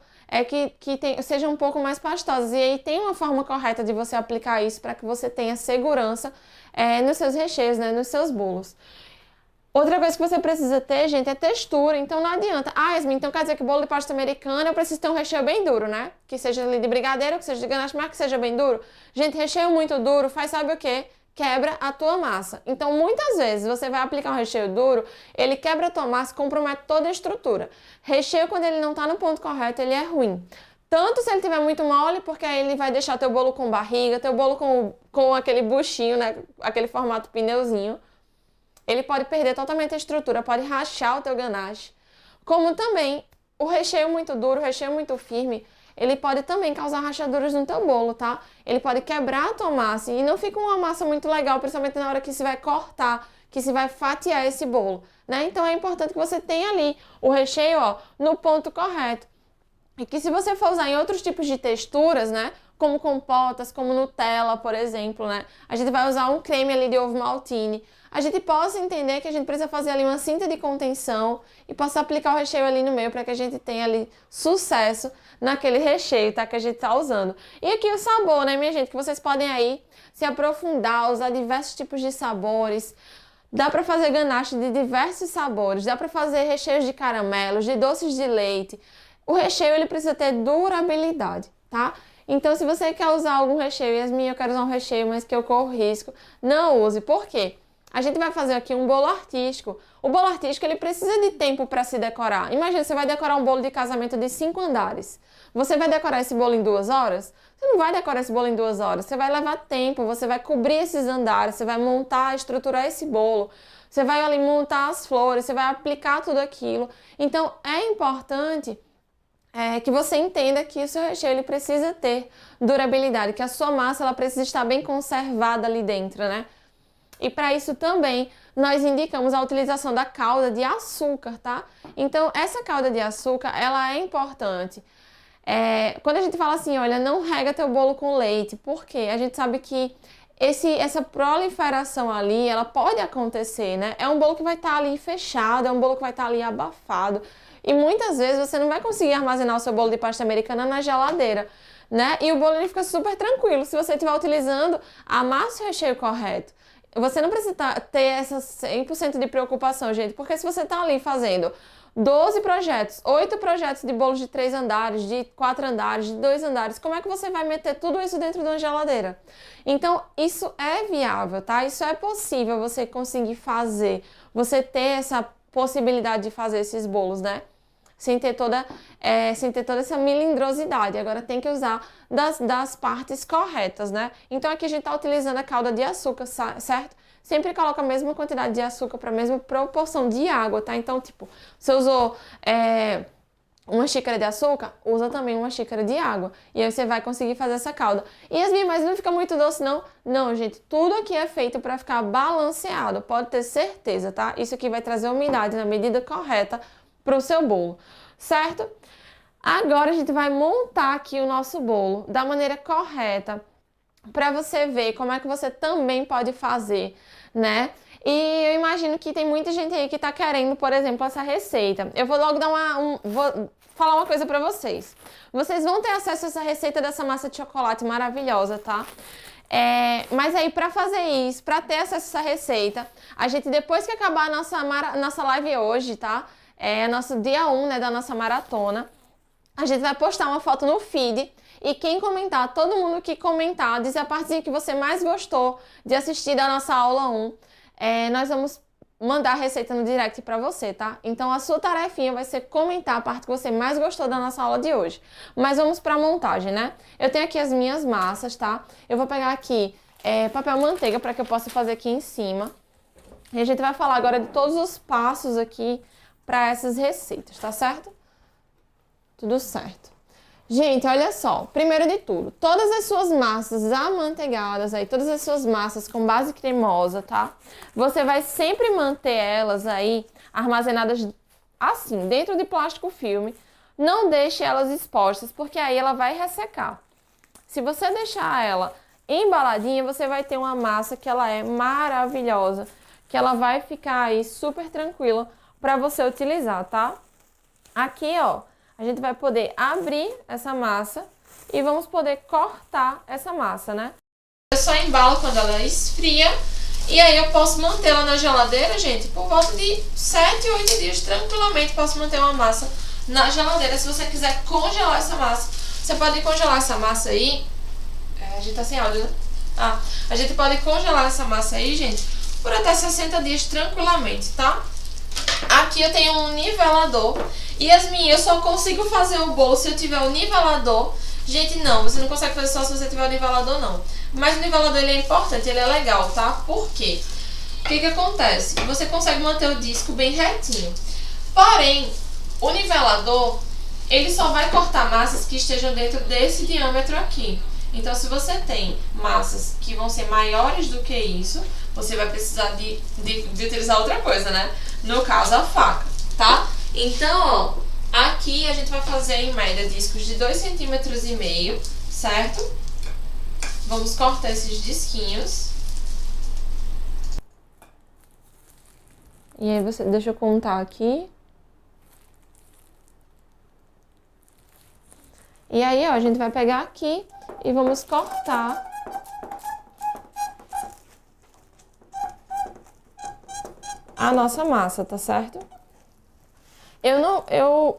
Speaker 1: sejam um pouco mais pastosas. E aí tem uma forma correta de você aplicar isso para que você tenha segurança nos seus recheios, né? Nos seus bolos. Outra coisa que você precisa ter, gente, é textura. Então não adianta. Ah, Yasmin, então quer dizer que o bolo de pasta americana eu preciso ter um recheio bem duro, né? Que seja ali de brigadeiro, que seja de ganache, mas que seja bem duro. Gente, recheio muito duro faz sabe o quê? Quebra a tua massa. Então, muitas vezes, você vai aplicar um recheio duro, ele quebra a tua massa e compromete toda a estrutura. Recheio, quando ele não está no ponto correto, ele é ruim. Tanto se ele tiver muito mole, porque aí ele vai deixar teu bolo com barriga, teu bolo com aquele buchinho, né? Aquele formato pneuzinho. Ele pode perder totalmente a estrutura, pode rachar o teu ganache. Como também, o recheio muito duro, o recheio muito firme, ele pode também causar rachaduras no teu bolo, tá? Ele pode quebrar a tua massa e não fica uma massa muito legal, principalmente na hora que se vai cortar, que se vai fatiar esse bolo, né? Então é importante que você tenha ali o recheio, ó, no ponto correto. E que se você for usar em outros tipos de texturas, né? Como compotas, como Nutella, por exemplo, né? A gente vai usar um creme ali de ovo maltine. A gente possa entender que a gente precisa fazer ali uma cinta de contenção e possa aplicar o recheio ali no meio para que a gente tenha ali sucesso naquele recheio, tá? Que a gente tá usando. E aqui o sabor, né, minha gente? Que vocês podem aí se aprofundar, usar diversos tipos de sabores. Dá para fazer ganache de diversos sabores. Dá para fazer recheios de caramelos, de doces de leite. O recheio, ele precisa ter durabilidade, tá? Então, se você quer usar algum recheio, Yasmin, eu quero usar um recheio, mas que eu corro risco, não use. Por quê? A gente vai fazer aqui um bolo artístico. O bolo artístico, ele precisa de tempo para se decorar. Imagina, você vai decorar um bolo de casamento de 5 andares. Você vai decorar esse bolo em 2 horas? Você não vai decorar esse bolo em 2 horas. Você vai levar tempo, você vai cobrir esses andares, você vai montar, estruturar esse bolo. Você vai ali montar as flores, você vai aplicar tudo aquilo. Então, é importante que você entenda que o seu recheio ele precisa ter durabilidade, que a sua massa ela precisa estar bem conservada ali dentro, né? E para isso também nós indicamos a utilização da calda de açúcar, tá? Então essa calda de açúcar ela é importante. Quando a gente fala assim, olha, não rega teu bolo com leite, por quê? A gente sabe que essa proliferação ali, ela pode acontecer, né? É um bolo que vai estar ali fechado, é um bolo que vai estar ali abafado. E muitas vezes você não vai conseguir armazenar o seu bolo de pasta americana na geladeira, né? E o bolo ele fica super tranquilo se você estiver utilizando a massa e o recheio correto. Você não precisa ter essa 100% de preocupação, gente, porque se você está ali fazendo 12 projetos, 8 projetos de bolos de 3 andares, de 4 andares, de 2 andares, como é que você vai meter tudo isso dentro de uma geladeira? Então, isso é viável, tá? Isso é possível você conseguir fazer, você ter essa possibilidade de fazer esses bolos, né? Sem ter toda essa melindrosidade. Agora tem que usar das partes corretas, né? Então aqui a gente está utilizando a calda de açúcar, certo? Sempre coloca a mesma quantidade de açúcar para a mesma proporção de água, tá? Então, tipo, você usou uma xícara de açúcar, usa também uma xícara de água. E aí você vai conseguir fazer essa calda. E Yasmin, mas não fica muito doce, não? Não, gente, tudo aqui é feito para ficar balanceado, pode ter certeza, tá? Isso aqui vai trazer umidade na medida correta para o seu bolo, certo? Agora a gente vai montar aqui o nosso bolo da maneira correta para você ver como é que você também pode fazer, né? E eu imagino que tem muita gente aí que tá querendo, por exemplo, essa receita. Eu vou logo dar vou falar uma coisa para vocês. Vocês vão ter acesso a essa receita dessa massa de chocolate maravilhosa, tá? Mas aí para fazer isso, para ter acesso a essa receita, a gente depois que acabar a nossa live hoje, tá? Nosso dia 1, né, da nossa maratona. A gente vai postar uma foto no feed e quem comentar, todo mundo que comentar, dizer a partezinha que você mais gostou de assistir da nossa aula 1, nós vamos mandar a receita no direct pra você, tá? Então a sua tarefinha vai ser comentar a parte que você mais gostou da nossa aula de hoje. Mas vamos pra montagem, né? Eu tenho aqui as minhas massas, tá? Eu vou pegar aqui papel manteiga para que eu possa fazer aqui em cima. E a gente vai falar agora de todos os passos aqui para essas receitas, tá certo? Tudo certo. Gente, olha só, primeiro de tudo, todas as suas massas amanteigadas aí, todas as suas massas com base cremosa, tá? Você vai sempre manter elas aí armazenadas assim, dentro de plástico filme. Não deixe elas expostas, porque aí ela vai ressecar. Se você deixar ela embaladinha, você vai ter uma massa que ela é maravilhosa, que ela vai ficar aí super tranquila para você utilizar, tá? Aqui, ó, a gente vai poder abrir essa massa e vamos poder cortar essa massa, né? Eu só embalo quando ela esfria e aí eu posso mantê-la na geladeira, gente, por volta de 7, 8 dias tranquilamente. Posso manter uma massa na geladeira. Se você quiser congelar essa massa, você pode congelar essa massa aí. A gente tá sem áudio, né? A gente pode congelar essa massa aí, gente, por até 60 dias tranquilamente, tá? Aqui eu tenho um nivelador. Yasmin, eu só consigo fazer o bolo se eu tiver o nivelador. Gente, não, você não consegue fazer só se você tiver o nivelador, não. Mas o nivelador, ele é importante, ele é legal, tá? Por quê? O que que acontece? Você consegue manter o disco bem retinho. Porém, o nivelador, ele só vai cortar massas que estejam dentro desse diâmetro aqui. Então, se você tem massas que vão ser maiores do que isso, você vai precisar de utilizar outra coisa, né? No caso, a faca, tá? Então, ó, aqui a gente vai fazer em média discos de 2,5 cm, certo? Vamos cortar esses disquinhos. E aí, deixa eu contar aqui. E aí, ó, a gente vai pegar aqui e vamos cortar a nossa massa, tá certo? Eu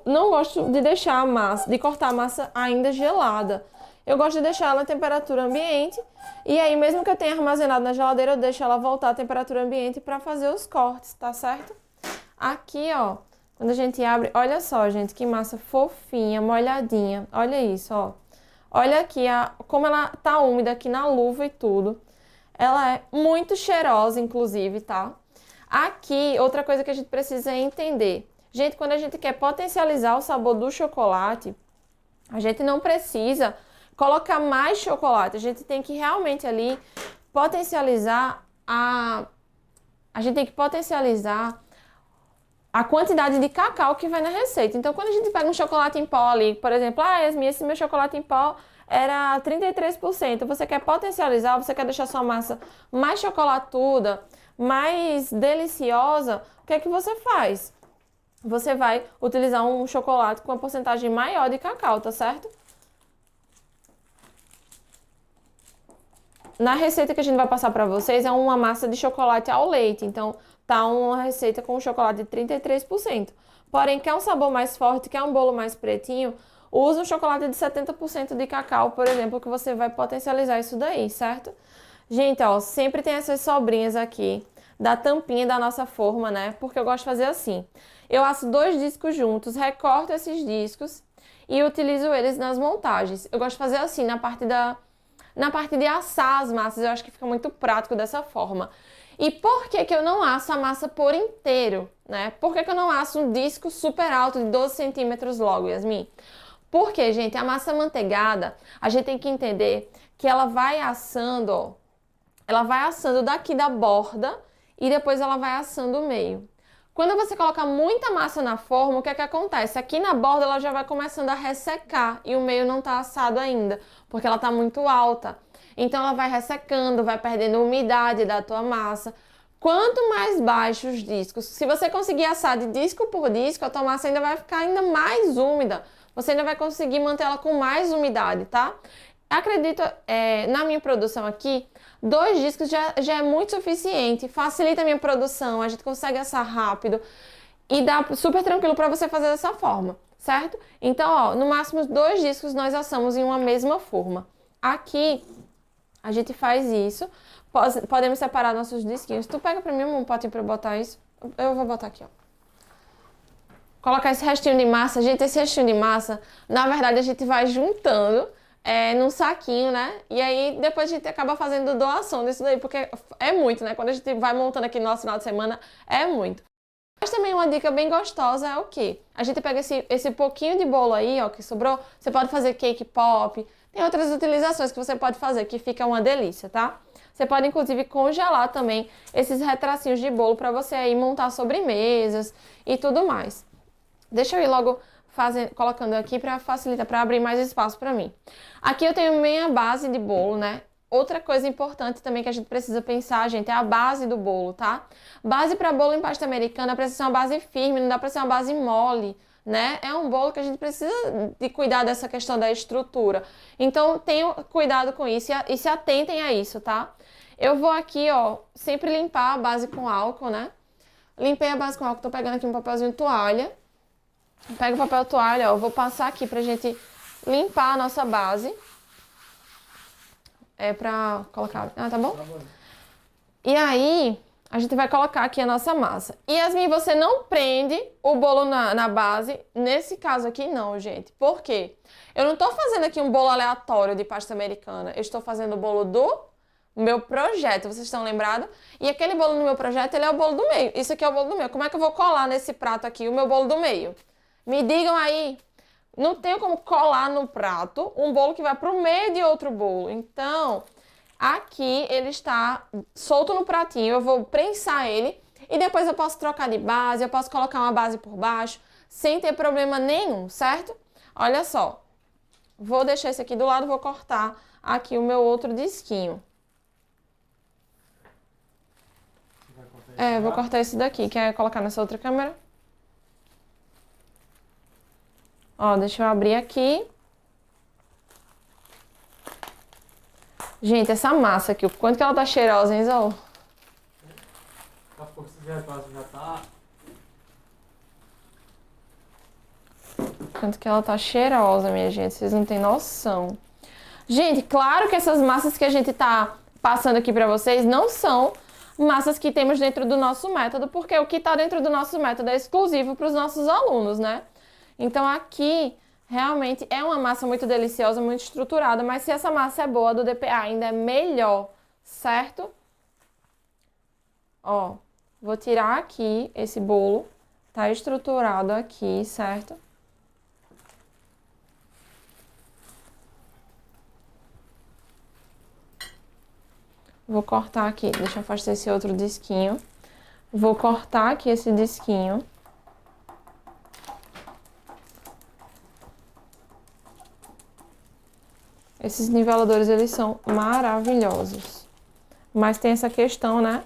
Speaker 1: não gosto de deixar a massa, de cortar a massa ainda gelada. Eu gosto de deixar ela em temperatura ambiente. E aí, mesmo que eu tenha armazenado na geladeira, eu deixo ela voltar à temperatura ambiente para fazer os cortes, tá certo? Aqui, ó, quando a gente abre, olha só, gente, que massa fofinha, molhadinha. Olha isso, ó. Olha aqui como ela tá úmida aqui na luva e tudo. Ela é muito cheirosa, inclusive, tá? Aqui, outra coisa que a gente precisa entender. Gente, quando a gente quer potencializar o sabor do chocolate, a gente não precisa colocar mais chocolate. A gente tem que realmente ali potencializar a gente tem que potencializar a quantidade de cacau que vai na receita. Então, quando a gente pega um chocolate em pó ali, por exemplo, Yasmin, esse meu chocolate em pó era 33%. Você quer potencializar, você quer deixar sua massa mais chocolatuda, mais deliciosa, o que é que você faz? Você vai utilizar um chocolate com uma porcentagem maior de cacau, tá certo? Na receita que a gente vai passar para vocês é uma massa de chocolate ao leite, então tá uma receita com chocolate de 33%. Porém, quer um sabor mais forte, quer um bolo mais pretinho, usa um chocolate de 70% de cacau, por exemplo, que você vai potencializar isso daí, certo? Gente, ó, sempre tem essas sobrinhas aqui da tampinha da nossa forma, né? Porque eu gosto de fazer assim. Eu asso 2 discos juntos, recorto esses discos e utilizo eles nas montagens. Eu gosto de fazer assim, na parte de assar as massas, eu acho que fica muito prático dessa forma. E por que que eu não asso a massa por inteiro, né? Por que que eu não asso um disco super alto de 12 centímetros logo, Yasmin? Porque, gente, a massa manteigada, a gente tem que entender que ela vai assando, ó, ela vai assando daqui da borda e depois ela vai assando o meio. Quando você coloca muita massa na forma, o que é que acontece? Aqui na borda ela já vai começando a ressecar e o meio não está assado ainda, porque ela está muito alta. Então ela vai ressecando, vai perdendo a umidade da tua massa. Quanto mais baixos os discos, se você conseguir assar de disco por disco, a tua massa ainda vai ficar ainda mais úmida. Você ainda vai conseguir manter ela com mais umidade, tá? Acredito, na minha produção aqui, 2 discos já é muito suficiente, facilita a minha produção, a gente consegue assar rápido e dá super tranquilo para você fazer dessa forma, certo? Então, ó, no máximo 2 discos nós assamos em uma mesma forma. Aqui, a gente faz isso, podemos separar nossos disquinhos. Tu pega pra mim um potinho pra eu botar isso? Eu vou botar aqui, ó. Colocar esse restinho de massa. Gente, esse restinho de massa, na verdade, a gente vai juntando num saquinho, né? E aí, depois a gente acaba fazendo doação disso daí, porque é muito, né? Quando a gente vai montando aqui no nosso final de semana, é muito. Mas também uma dica bem gostosa é o quê? A gente pega esse pouquinho de bolo aí, ó, que sobrou. Você pode fazer cake pop. Tem outras utilizações que você pode fazer, que fica uma delícia, tá? Você pode, inclusive, congelar também esses retracinhos de bolo para você aí montar sobremesas e tudo mais. Deixa eu ir logo colocando aqui para facilitar, para abrir mais espaço para mim. Aqui eu tenho minha base de bolo, né? Outra coisa importante também que a gente precisa pensar, gente, é a base do bolo, tá? Base para bolo em pasta americana precisa ser uma base firme, não dá para ser uma base mole, né? É um bolo que a gente precisa de cuidar dessa questão da estrutura. Então, tenham cuidado com isso e se atentem a isso, tá? Eu vou aqui, ó, sempre limpar a base com álcool, né? Limpei a base com álcool, tô pegando aqui um papelzinho toalha. Pega o papel toalha, ó, eu vou passar aqui pra gente limpar a nossa base. É pra colocar... Ah, tá bom? E aí, a gente vai colocar aqui a nossa massa. E, Yasmin, você não prende o bolo na base. Nesse caso aqui, não, gente. Por quê? Eu não tô fazendo aqui um bolo aleatório de pasta americana. Eu estou fazendo o bolo do meu projeto. Vocês estão lembrados? E aquele bolo no meu projeto, ele é o bolo do meio. Isso aqui é o bolo do meio. Como é que eu vou colar nesse prato aqui o meu bolo do meio? Me digam aí. Não tenho como colar no prato um bolo que vai pro meio de outro bolo. Então, aqui ele está solto no pratinho. Eu vou prensar ele e depois eu posso trocar de base, eu posso colocar uma base por baixo, sem ter problema nenhum, certo? Olha só. Vou deixar esse aqui do lado, vou cortar aqui o meu outro disquinho. Vou cortar esse daqui. Quer colocar nessa outra câmera? Ó, deixa eu abrir aqui. Gente, essa massa aqui, o quanto que ela tá cheirosa, hein, Zol?
Speaker 2: Daqui a pouco você já tá.
Speaker 1: Quanto que ela tá cheirosa, minha gente, vocês não têm noção. Gente, claro que essas massas que a gente tá passando aqui pra vocês não são massas que temos dentro do nosso método, porque o que tá dentro do nosso método é exclusivo para os nossos alunos, né? Então aqui realmente é uma massa muito deliciosa, muito estruturada, mas se essa massa é boa, do DPA ainda é melhor, certo? Ó, vou tirar aqui esse bolo, tá estruturado aqui, certo? Vou cortar aqui, deixa eu afastar esse outro disquinho. Vou cortar aqui esse disquinho. Esses niveladores, eles são maravilhosos. Mas tem essa questão, né,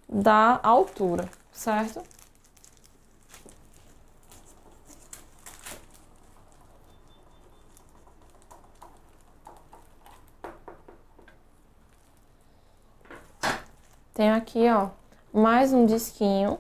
Speaker 1: da altura, certo? Tenho aqui, ó, mais um disquinho.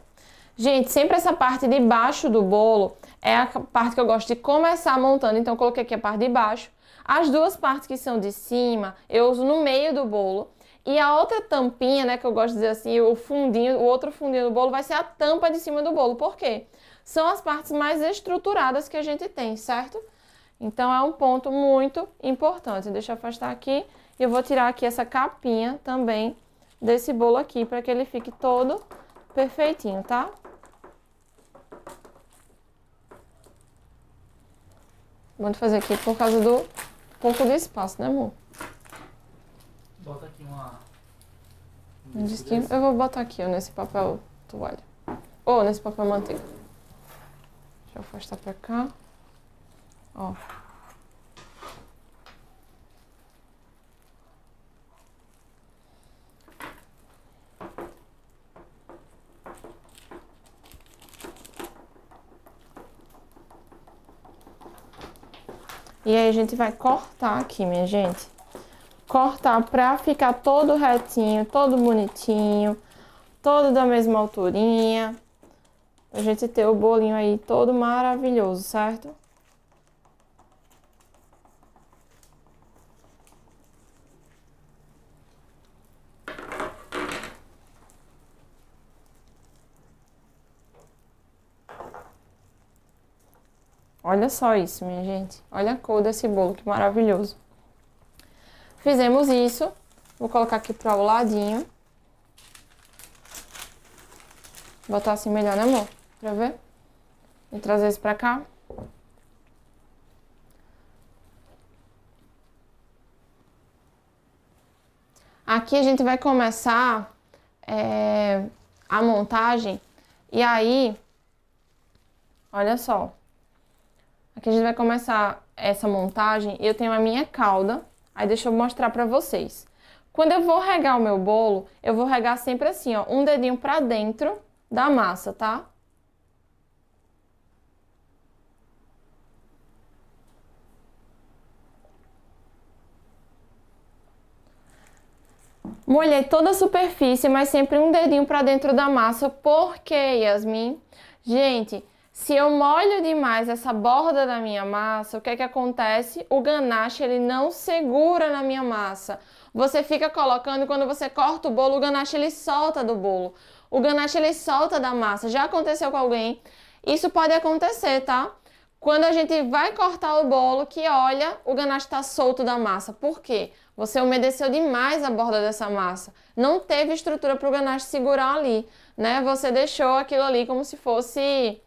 Speaker 1: Gente, sempre essa parte de baixo do bolo é a parte que eu gosto de começar montando. Então, eu coloquei aqui a parte de baixo. As duas partes que são de cima, eu uso no meio do bolo. E a outra tampinha, né, que eu gosto de dizer assim, o fundinho, o outro fundinho do bolo vai ser a tampa de cima do bolo. Por quê? São as partes mais estruturadas que a gente tem, certo? Então, é um ponto muito importante. Deixa eu afastar aqui. E eu vou tirar aqui essa capinha também desse bolo aqui, para que ele fique todo perfeitinho, tá? Vou fazer aqui por causa do pouco de espaço, né, amor?
Speaker 2: Bota aqui
Speaker 1: Um disquinho. Eu vou botar aqui, ó, nesse papel toalha. Ou nesse papel manteiga. Deixa eu afastar pra cá. Ó. E aí a gente vai cortar aqui, minha gente. Cortar pra ficar todo retinho, todo bonitinho, todo da mesma alturinha. Pra gente ter o bolinho aí todo maravilhoso, certo? Olha só isso, minha gente. Olha a cor desse bolo, que maravilhoso. Fizemos isso. Vou colocar aqui para o ladinho. Botar assim melhor, né, amor? Pra ver? Vou trazer isso pra cá. Aqui a gente vai começar a montagem. E aí, olha só. Aqui a gente vai começar essa montagem e eu tenho a minha calda. Aí deixa eu mostrar pra vocês. Quando eu vou regar o meu bolo, eu vou regar sempre assim, ó. Um dedinho pra dentro da massa, tá? Molhei toda a superfície, mas sempre um dedinho pra dentro da massa. Por quê, Yasmin? Gente, se eu molho demais essa borda da minha massa, o que é que acontece? O ganache, ele não segura na minha massa. Você fica colocando, quando você corta o bolo, o ganache, ele solta do bolo. O ganache, ele solta da massa. Já aconteceu com alguém? Isso pode acontecer, tá? Quando a gente vai cortar o bolo, que olha, o ganache tá solto da massa. Por quê? Você umedeceu demais a borda dessa massa. Não teve estrutura para o ganache segurar ali, né? Você deixou aquilo ali como se fosse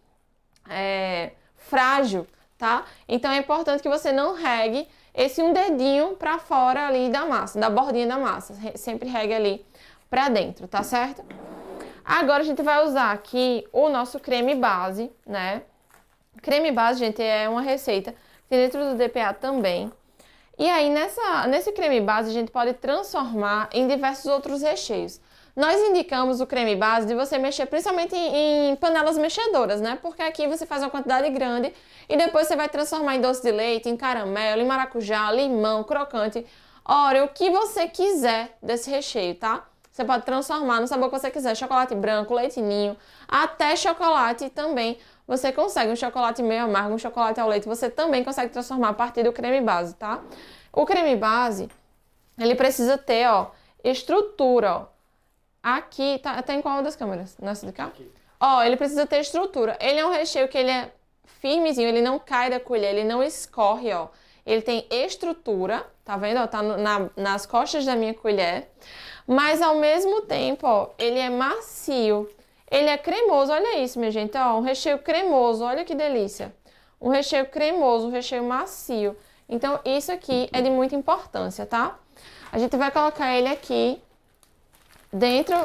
Speaker 1: frágil, tá? Então é importante que você não regue esse um dedinho para fora ali da massa, da bordinha da massa. Sempre regue ali para dentro, tá certo? Agora a gente vai usar aqui o nosso creme base, né? Creme base, gente, é uma receita que tem dentro do DPA também. E aí, nesse creme base, a gente pode transformar em diversos outros recheios. Nós indicamos o creme base de você mexer principalmente em panelas mexedoras, né? Porque aqui você faz uma quantidade grande e depois você vai transformar em doce de leite, em caramelo, em maracujá, limão, crocante, Oreo, o que você quiser desse recheio, tá? Você pode transformar no sabor que você quiser, chocolate branco, leite ninho, até chocolate também. Você consegue um chocolate meio amargo, um chocolate ao leite, você também consegue transformar a partir do creme base, tá? O creme base, ele precisa ter, ó, estrutura, ó. Aqui, tá em qual das câmeras? Nessa de cá? Aqui. Ó, ele precisa ter estrutura. Ele é um recheio que ele é firmezinho, ele não cai da colher, ele não escorre, ó. Ele tem estrutura, tá vendo? Ó, tá nas costas da minha colher. Mas ao mesmo tempo, ó, ele é macio. Ele é cremoso, olha isso, minha gente, ó, um recheio cremoso, olha que delícia. Um recheio cremoso, um recheio macio. Então, isso aqui é de muita importância, tá? A gente vai colocar ele aqui dentro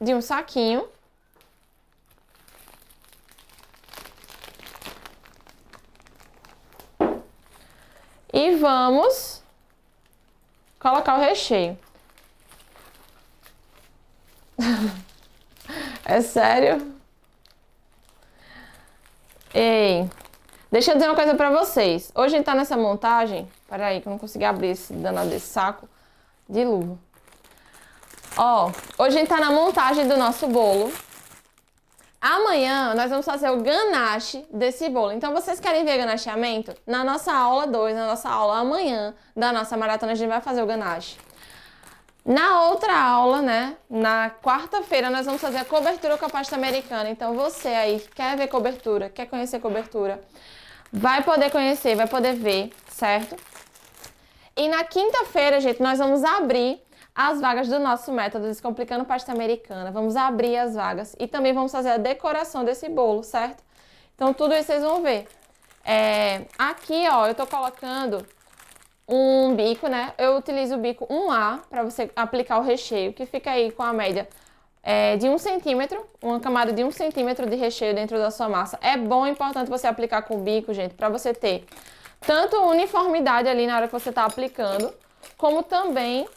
Speaker 1: de um saquinho. E vamos colocar o recheio. É sério? Ei, deixa eu dizer uma coisa pra vocês. Hoje a gente tá nessa montagem. Peraí, que eu não consegui abrir esse danado desse saco de luva. Ó, hoje a gente tá na montagem do nosso bolo. Amanhã nós vamos fazer o ganache desse bolo. Então, vocês querem ver ganacheamento? Na nossa aula 2, na nossa aula amanhã da nossa maratona, a gente vai fazer o ganache. Na outra aula, né, na quarta-feira, nós vamos fazer a cobertura com a pasta americana. Então, você aí que quer ver cobertura, quer conhecer cobertura, vai poder conhecer, vai poder ver, certo? E na quinta-feira, gente, nós vamos abrir as vagas do nosso método Descomplicando Pasta Americana. Vamos abrir as vagas e também vamos fazer a decoração desse bolo, certo? Então, tudo isso vocês vão ver. Aqui, ó, eu tô colocando um bico, né? Eu utilizo o bico 1A para você aplicar o recheio, que fica aí com a média de 1 centímetro, uma camada de 1 centímetro de recheio dentro da sua massa. É bom, é importante você aplicar com o bico, gente, para você ter tanto uniformidade ali na hora que você tá aplicando, como também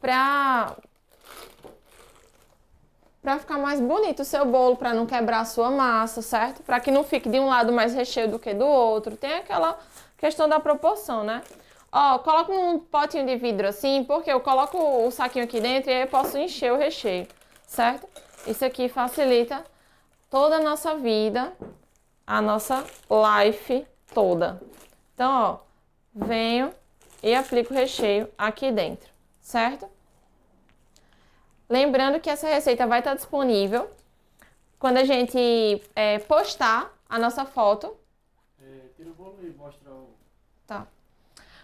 Speaker 1: para ficar mais bonito o seu bolo, para não quebrar a sua massa, certo? Para que não fique de um lado mais recheio do que do outro. Tem aquela questão da proporção, né? Ó, coloco num potinho de vidro assim, porque eu coloco o saquinho aqui dentro e aí eu posso encher o recheio, certo? Isso aqui facilita toda a nossa vida, a nossa life toda. Então, ó, venho e aplico o recheio aqui dentro, certo? Lembrando que essa receita vai estar disponível quando a gente postar a nossa foto
Speaker 2: mostra o...
Speaker 1: Tá.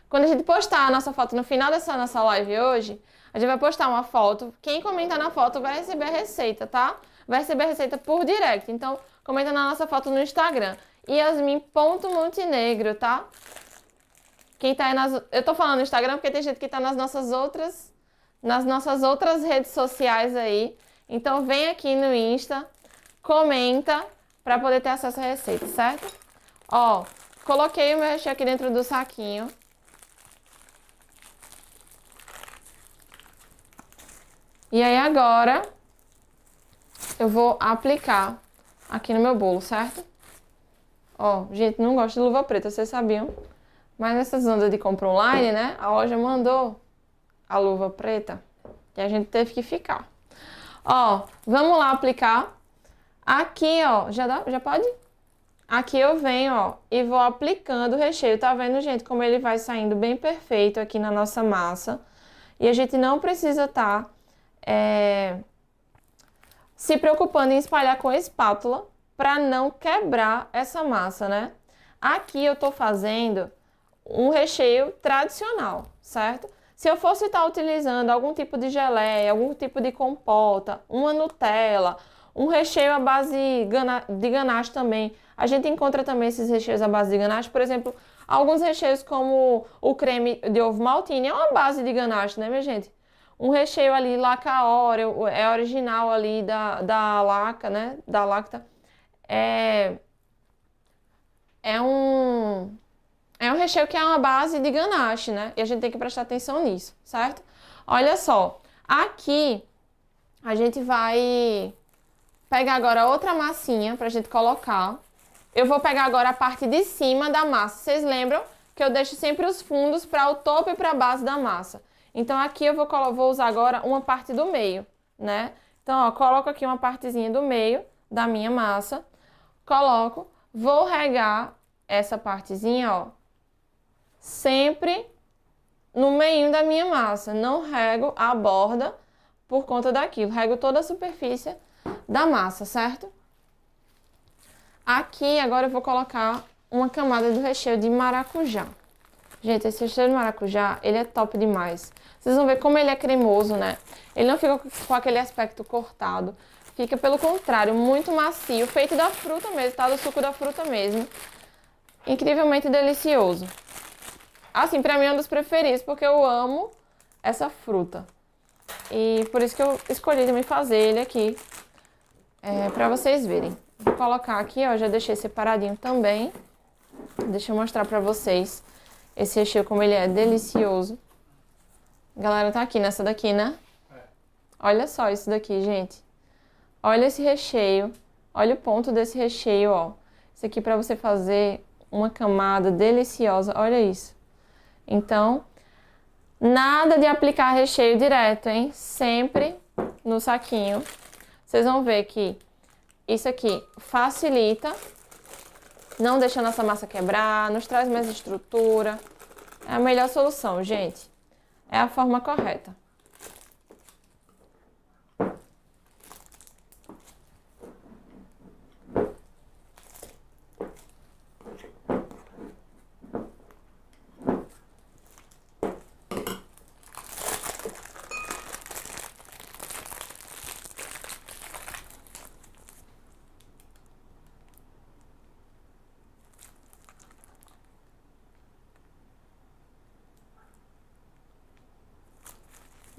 Speaker 1: Quando a gente postar a nossa foto no final dessa nossa live hoje, a gente vai postar uma foto. Quem comentar na foto vai receber a receita, tá? Vai receber a receita por direct. Então, comenta na nossa foto no Instagram. Yasmin.montenegro, tá? Quem tá aí eu tô falando no Instagram porque tem gente que tá nas nossas outras redes sociais aí. Então, vem aqui no Insta, comenta pra poder ter acesso à receita, certo? Ó, coloquei o meu recheio aqui dentro do saquinho. E aí agora eu vou aplicar aqui no meu bolo, certo? Ó, gente, não gosto de luva preta, vocês sabiam? Mas nessas ondas de compra online, né? A loja mandou a luva preta e a gente teve que ficar. Ó, vamos lá aplicar. Aqui, ó, já dá? Já pode? Aqui eu venho, ó, e vou aplicando o recheio. Tá vendo, gente, como ele vai saindo bem perfeito aqui na nossa massa. E a gente não precisa estar se preocupando em espalhar com a espátula para não quebrar essa massa, né? Aqui eu tô fazendo um recheio tradicional, certo? Se eu fosse estar utilizando algum tipo de geleia, algum tipo de compota, uma Nutella, um recheio à base de ganache também. A gente encontra também esses recheios à base de ganache, por exemplo, alguns recheios como o creme de ovo maltine é uma base de ganache, né, minha gente? Um recheio ali, Laca Oreo, é original ali da Laca, né? Da Lacta. É um recheio que é uma base de ganache, né? E a gente tem que prestar atenção nisso, certo? Olha só, aqui a gente vai pegar agora outra massinha pra gente colocar. Eu vou pegar agora a parte de cima da massa. Vocês lembram que eu deixo sempre os fundos para o topo e para a base da massa. Então, aqui eu vou usar agora uma parte do meio, né? Então, ó, coloco aqui uma partezinha do meio da minha massa. Coloco, vou regar essa partezinha, ó, sempre no meio da minha massa. Não rego a borda por conta daquilo. Rego toda a superfície da massa, certo? Aqui, agora eu vou colocar uma camada do recheio de maracujá. Gente, esse recheio de maracujá, ele é top demais. Vocês vão ver como ele é cremoso, né? Ele não fica com aquele aspecto cortado. Fica, pelo contrário, muito macio. Feito da fruta mesmo, tá? Do suco da fruta mesmo. Incrivelmente delicioso. Assim, pra mim é um dos preferidos, porque eu amo essa fruta. E por isso que eu escolhi também fazer ele aqui. Pra vocês verem. Vou colocar aqui, ó, já deixei separadinho também. Deixa eu mostrar pra vocês esse recheio, como ele é delicioso. A galera tá aqui nessa daqui, né? Olha só isso daqui, gente. Olha esse recheio. Olha o ponto desse recheio, ó. Isso aqui pra você fazer uma camada deliciosa. Olha isso. Então, nada de aplicar recheio direto, hein? Sempre no saquinho. Vocês vão ver que isso aqui facilita, não deixa a nossa massa quebrar, nos traz mais estrutura. É a melhor solução, gente. É a forma correta.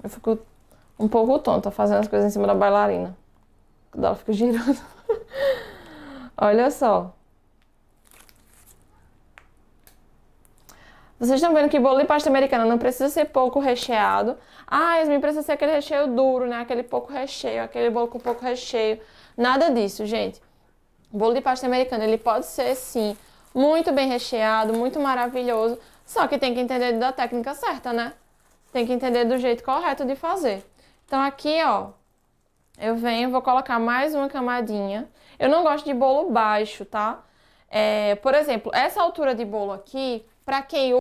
Speaker 1: Eu fico um pouco tonta fazendo as coisas em cima da bailarina. Quando ela fica girando. Olha só. Vocês estão vendo que bolo de pasta americana não precisa ser pouco recheado. Ah, Yasmin, precisa ser aquele recheio duro, né? Aquele pouco recheio, aquele bolo com pouco recheio. Nada disso, gente. O bolo de pasta americana, ele pode ser, sim, muito bem recheado, muito maravilhoso. Só que tem que entender da técnica certa, né? Tem que entender do jeito correto de fazer. Então aqui, ó, eu venho, vou colocar mais uma camadinha. Eu não gosto de bolo baixo, tá? Por exemplo, essa altura de bolo aqui, pra quem...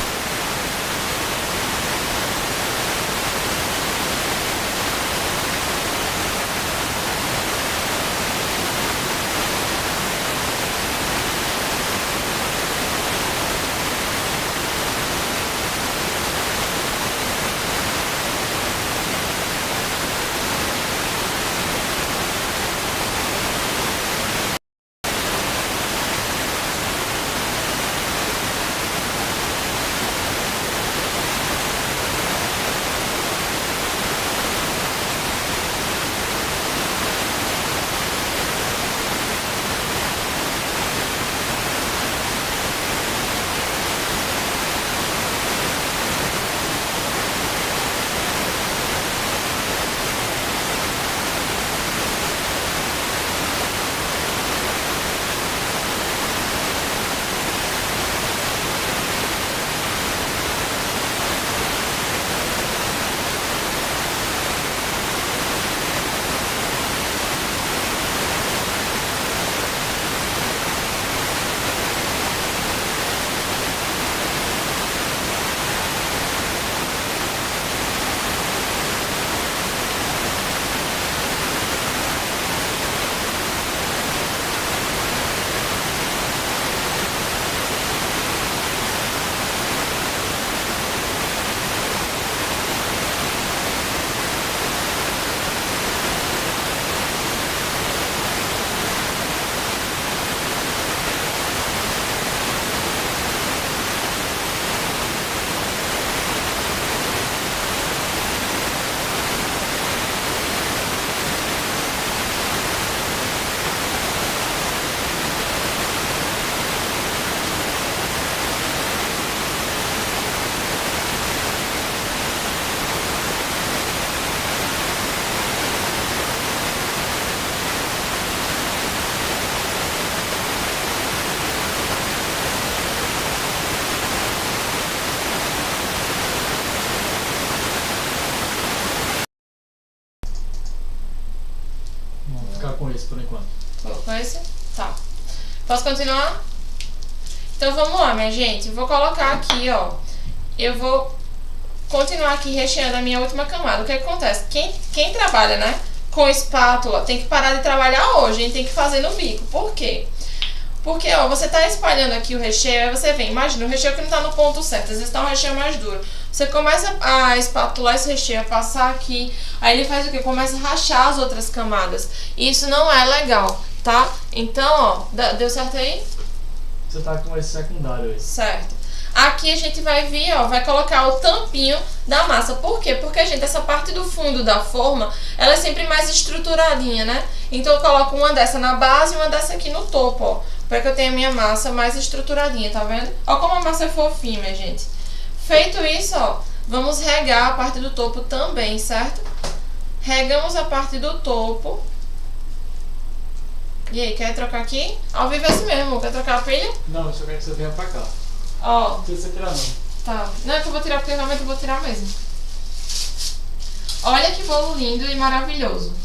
Speaker 2: ficar com esse por enquanto.
Speaker 1: Colocou esse? Tá. Posso continuar? Então vamos lá, minha gente. Vou colocar aqui, ó. Eu vou continuar aqui recheando a minha última camada. O que acontece? Quem trabalha, né, com espátula, tem que parar de trabalhar hoje, hein? Tem que fazer no bico. Por quê? Porque, ó, você tá espalhando aqui o recheio, aí você vem, imagina, o recheio que não tá no ponto certo, às vezes tá um recheio mais duro. Você começa a espatular esse recheio, a passar aqui, aí ele faz o quê? Começa a rachar as outras camadas. E isso não é legal, tá? Então, ó, deu certo aí?
Speaker 2: Você tá com esse secundário aí.
Speaker 1: Certo. Aqui a gente vai vir, ó, vai colocar o tampinho da massa. Por quê? Porque, gente, essa parte do fundo da forma, ela é sempre mais estruturadinha, né? Então eu coloco uma dessa na base e uma dessa aqui no topo, ó. Pra que eu tenha a minha massa mais estruturadinha, tá vendo? Ó como a massa é fofinha, minha gente. Feito isso, ó, vamos regar a parte do topo também, certo? Regamos a parte do topo. E aí, quer trocar aqui? Ao vivo é assim mesmo, quer trocar a pilha?
Speaker 2: Não, eu só quero que você venha pra cá.
Speaker 1: Ó,
Speaker 2: Não precisa tirar não.
Speaker 1: tá. Não é que eu vou tirar porque realmente eu vou tirar mesmo. Olha que bolo lindo e maravilhoso.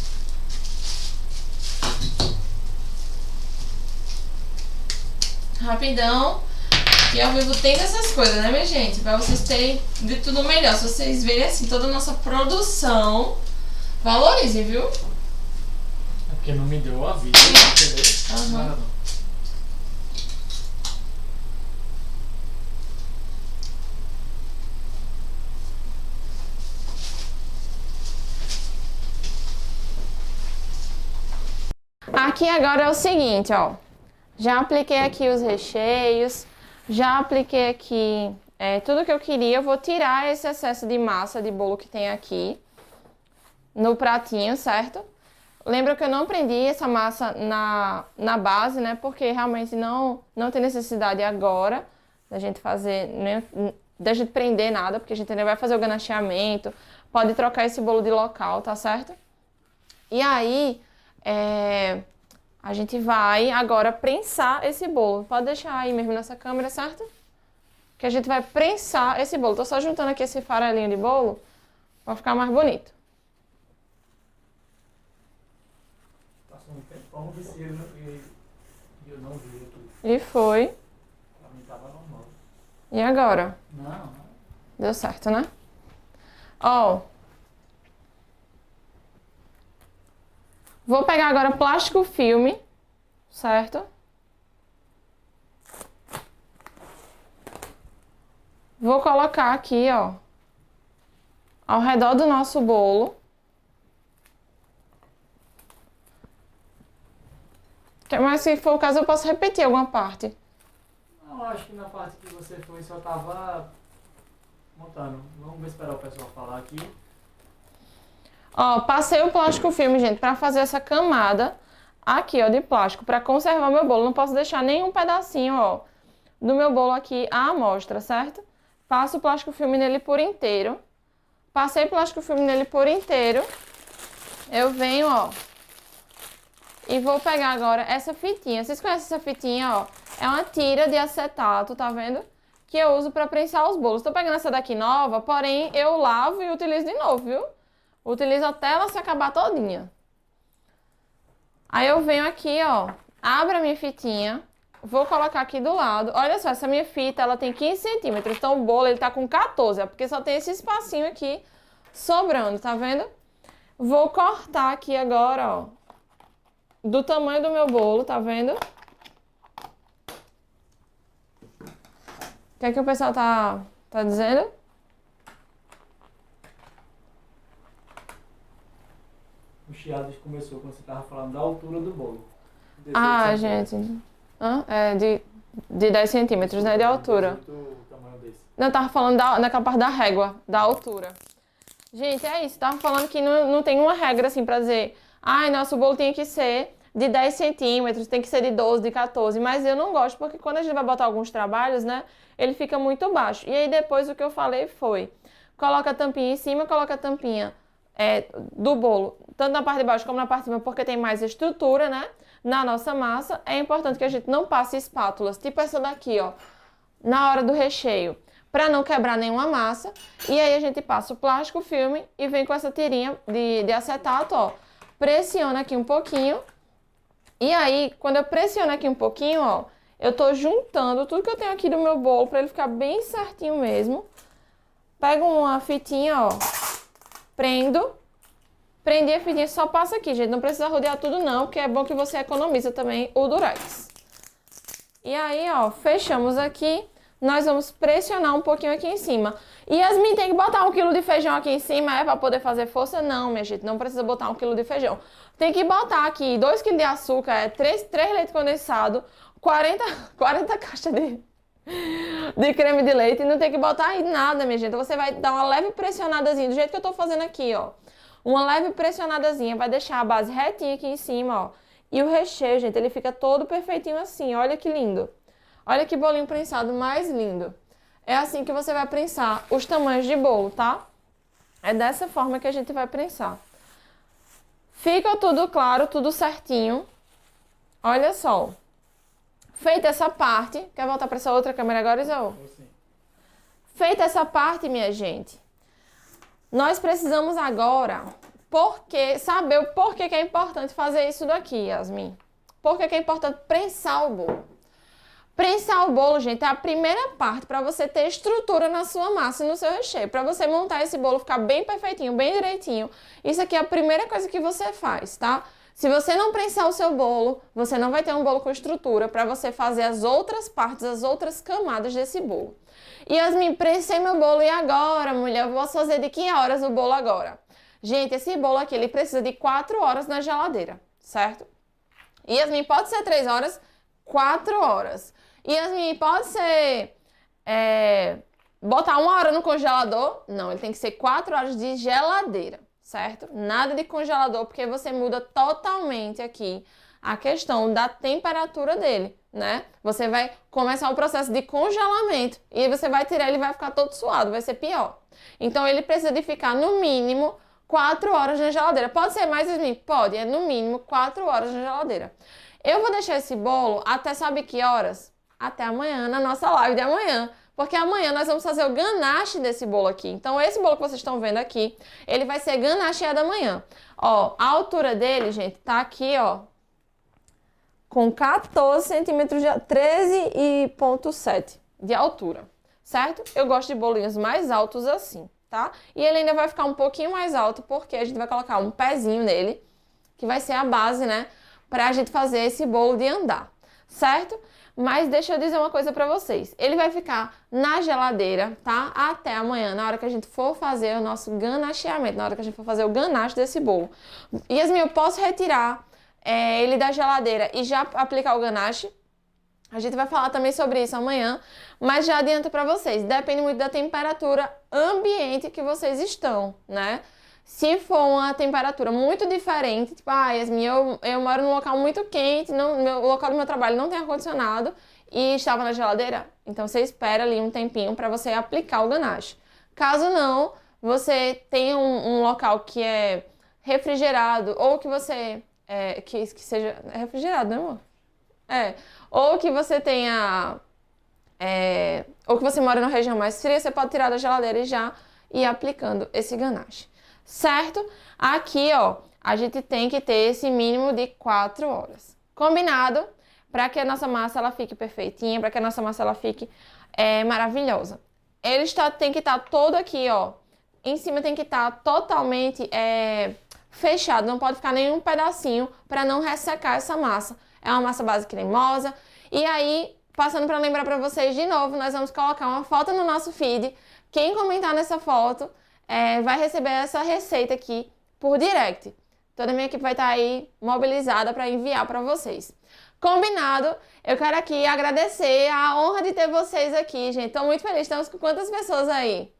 Speaker 1: Rapidão. E ao vivo tem dessas coisas, né, minha gente? Pra vocês terem de tudo melhor. Se vocês verem assim toda a nossa produção, valorizem, viu?
Speaker 2: É porque não me deu a vida, entendeu?
Speaker 1: Aham.
Speaker 2: Nada não.
Speaker 1: Aqui agora é o seguinte, ó. Já apliquei aqui os recheios, já apliquei aqui tudo que eu queria. Eu vou tirar esse excesso de massa de bolo que tem aqui no pratinho, certo? Lembra que eu não prendi essa massa na base, né? Porque realmente não tem necessidade agora da gente fazer, da gente prender nada, porque a gente ainda vai fazer o ganacheamento, pode trocar esse bolo de local, tá certo? E aí, a gente vai agora prensar esse bolo. Pode deixar aí mesmo nessa câmera, certo? Que a gente vai prensar esse bolo. Tô só juntando aqui esse farelinho de bolo pra ficar mais bonito.
Speaker 2: Passou um tempão e eu não vi aqui.
Speaker 1: E foi.
Speaker 2: Pra mim tava normal.
Speaker 1: E agora?
Speaker 2: Não.
Speaker 1: Deu certo, né? Ó. Vou pegar agora plástico filme, certo? Vou colocar aqui, ó, ao redor do nosso bolo. Mas se for o caso, eu posso repetir alguma parte.
Speaker 2: Não, acho que na parte que você foi só tava montando. Vamos esperar o pessoal falar aqui.
Speaker 1: Ó, passei o plástico filme, gente, pra fazer essa camada aqui, ó, de plástico, pra conservar meu bolo. Não posso deixar nenhum pedacinho, ó, do meu bolo aqui à amostra, certo? Passo o plástico filme nele por inteiro. Passei o plástico filme nele por inteiro. Eu venho, ó, e vou pegar agora essa fitinha. Vocês conhecem essa fitinha, ó? É uma tira de acetato, tá vendo? Que eu uso pra prensar os bolos. Tô pegando essa daqui nova, porém eu lavo e utilizo de novo, viu? Utilizo até ela se acabar todinha. Aí eu venho aqui, ó, abro a minha fitinha, vou colocar aqui do lado. Olha só, essa minha fita, ela tem 15 centímetros, então o bolo, ele tá com 14, é porque só tem esse espacinho aqui sobrando, tá vendo? Vou cortar aqui agora, ó, do tamanho do meu bolo, tá vendo? O que é que o pessoal tá dizendo?
Speaker 2: O chiado começou quando você tava falando da altura do bolo. 18
Speaker 1: Ah,
Speaker 2: centímetros.
Speaker 1: gente. É de 10 centímetros, né? De altura.
Speaker 2: 18 o tamanho desse.
Speaker 1: Não, eu tava falando naquela parte da régua, da altura. Gente, é isso. Tava falando que não tem uma regra assim pra dizer, ai, nosso bolo tem que ser de 10 centímetros, tem que ser de 12, de 14. Mas eu não gosto, porque quando a gente vai botar alguns trabalhos, né? Ele fica muito baixo. E aí depois o que eu falei foi, coloca a tampinha em cima, coloca a tampinha do bolo, tanto na parte de baixo como na parte de cima, porque tem mais estrutura, né? Na nossa massa, é importante que a gente não passe espátulas, tipo essa daqui, ó, na hora do recheio, para não quebrar nenhuma massa. E aí a gente passa o plástico filme e vem com essa tirinha de acetato, ó, pressiono aqui um pouquinho. E aí, quando eu pressiono aqui um pouquinho, ó, eu tô juntando tudo que eu tenho aqui do meu bolo pra ele ficar bem certinho mesmo. Pego uma fitinha, ó, prendo. Prendi a fitinha, só passa aqui, gente. Não precisa rodear tudo não, porque é bom que você economiza também o durex. E aí, ó, fechamos aqui. Nós vamos pressionar um pouquinho aqui em cima. E Yasmin, tem que botar 1 quilo de feijão aqui em cima, pra poder fazer força? Não, minha gente, não precisa botar 1 quilo de feijão. Tem que botar aqui 2 quilos de açúcar, 3 leite condensado, 40 caixas de creme de leite. E não tem que botar aí nada, minha gente. Você vai dar uma leve pressionadazinha, do jeito que eu tô fazendo aqui, ó. Uma leve pressionadazinha, vai deixar a base retinha aqui em cima, ó. E o recheio, gente, ele fica todo perfeitinho assim, olha que lindo. Olha que bolinho prensado mais lindo. É assim que você vai prensar os tamanhos de bolo, tá? É dessa forma que a gente vai prensar. Fica tudo claro, tudo certinho. Olha só. Feita essa parte... Quer voltar para essa outra câmera agora, Isaú? Feita essa parte, minha gente, nós precisamos agora saber o porquê que é importante fazer isso daqui, Yasmin. Por que é importante prensar o bolo? Prensar o bolo, gente, é a primeira parte para você ter estrutura na sua massa e no seu recheio. Para você montar esse bolo, ficar bem perfeitinho, bem direitinho. Isso aqui é a primeira coisa que você faz, tá? Se você não prensar o seu bolo, você não vai ter um bolo com estrutura para você fazer as outras partes, as outras camadas desse bolo. Yasmin, prensei meu bolo e agora, mulher? Eu posso fazer de que horas o bolo agora? Gente, esse bolo aqui, ele precisa de 4 horas na geladeira, certo? Yasmin, pode ser 3 horas, 4 horas. Yasmin, pode ser botar 1 hora no congelador? Não, ele tem que ser 4 horas de geladeira, certo? Nada de congelador, porque você muda totalmente aqui a questão da temperatura dele, né? Você vai começar o processo de congelamento e aí você vai tirar, ele vai ficar todo suado, vai ser pior. Então ele precisa de ficar no mínimo 4 horas na geladeira. Pode ser mais, Yasmin? Pode, é no mínimo 4 horas na geladeira. Eu vou deixar esse bolo até sabe que horas? Até amanhã, na nossa live de amanhã. Porque amanhã nós vamos fazer o ganache desse bolo aqui. Então, esse bolo que vocês estão vendo aqui, ele vai ser ganacheado amanhã. Ó, a altura dele, gente, tá aqui, ó, com 14 centímetros, 13,7 de altura, certo? Eu gosto de bolinhos mais altos assim, tá? E ele ainda vai ficar um pouquinho mais alto, porque a gente vai colocar um pezinho nele, que vai ser a base, né, pra gente fazer esse bolo de andar, certo? Mas deixa eu dizer uma coisa pra vocês. Ele vai ficar na geladeira, tá? Até amanhã, na hora que a gente for fazer o nosso ganacheamento, na hora que a gente for fazer o ganache desse bolo. Yasmin, eu posso retirar ele da geladeira e já aplicar o ganache? A gente vai falar também sobre isso amanhã, mas já adianto pra vocês. Depende muito da temperatura ambiente que vocês estão, né? Se for uma temperatura muito diferente, tipo, Yasmin, eu moro num local muito quente, o local do meu trabalho não tem ar-condicionado e estava na geladeira, então você espera ali um tempinho para você aplicar o ganache. Caso não, você tenha um local que é refrigerado ou que você... que seja refrigerado, né, amor? Ou que você tenha... ou que você mora numa região mais fria, você pode tirar da geladeira e já ir aplicando esse ganache. Certo? Aqui, ó, a gente tem que ter esse mínimo de 4 horas. Combinado? Para que a nossa massa ela fique perfeitinha, para que a nossa massa ela fique maravilhosa. Ele tem que estar todo aqui, ó. Em cima tem que estar totalmente fechado, não pode ficar nenhum pedacinho para não ressecar essa massa. É uma massa base cremosa. E aí, passando para lembrar para vocês de novo, nós vamos colocar uma foto no nosso feed. Quem comentar nessa foto vai receber essa receita aqui por direct. Toda a minha equipe vai estar aí mobilizada para enviar para vocês. Combinado? Eu quero aqui agradecer a honra de ter vocês aqui, gente. Estou muito feliz. Estamos com quantas pessoas aí?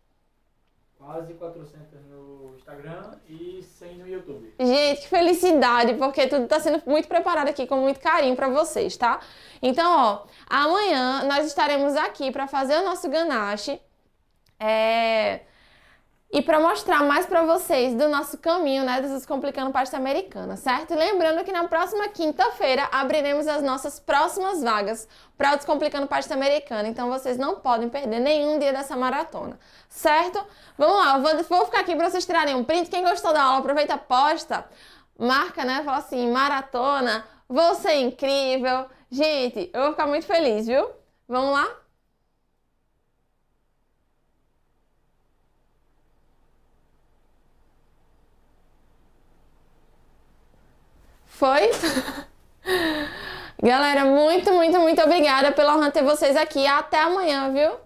Speaker 2: Quase 400 no Instagram e 100 no YouTube.
Speaker 1: Gente, que felicidade, porque tudo está sendo muito preparado aqui com muito carinho para vocês, tá? Então, ó, amanhã nós estaremos aqui para fazer o nosso ganache. E para mostrar mais para vocês do nosso caminho, né, do Descomplicando Pasta Americana, certo? E lembrando que na próxima quinta-feira abriremos as nossas próximas vagas para o Descomplicando Pasta Americana. Então vocês não podem perder nenhum dia dessa maratona, certo? Vamos lá, eu vou ficar aqui para vocês tirarem um print. Quem gostou da aula, aproveita, posta. marca, né? Fala assim, maratona, você é incrível. Gente, eu vou ficar muito feliz, viu? Vamos lá? Foi? Galera, muito, muito, muito obrigada pela honra ter vocês aqui. Até amanhã, viu?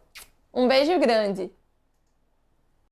Speaker 1: Um beijo grande.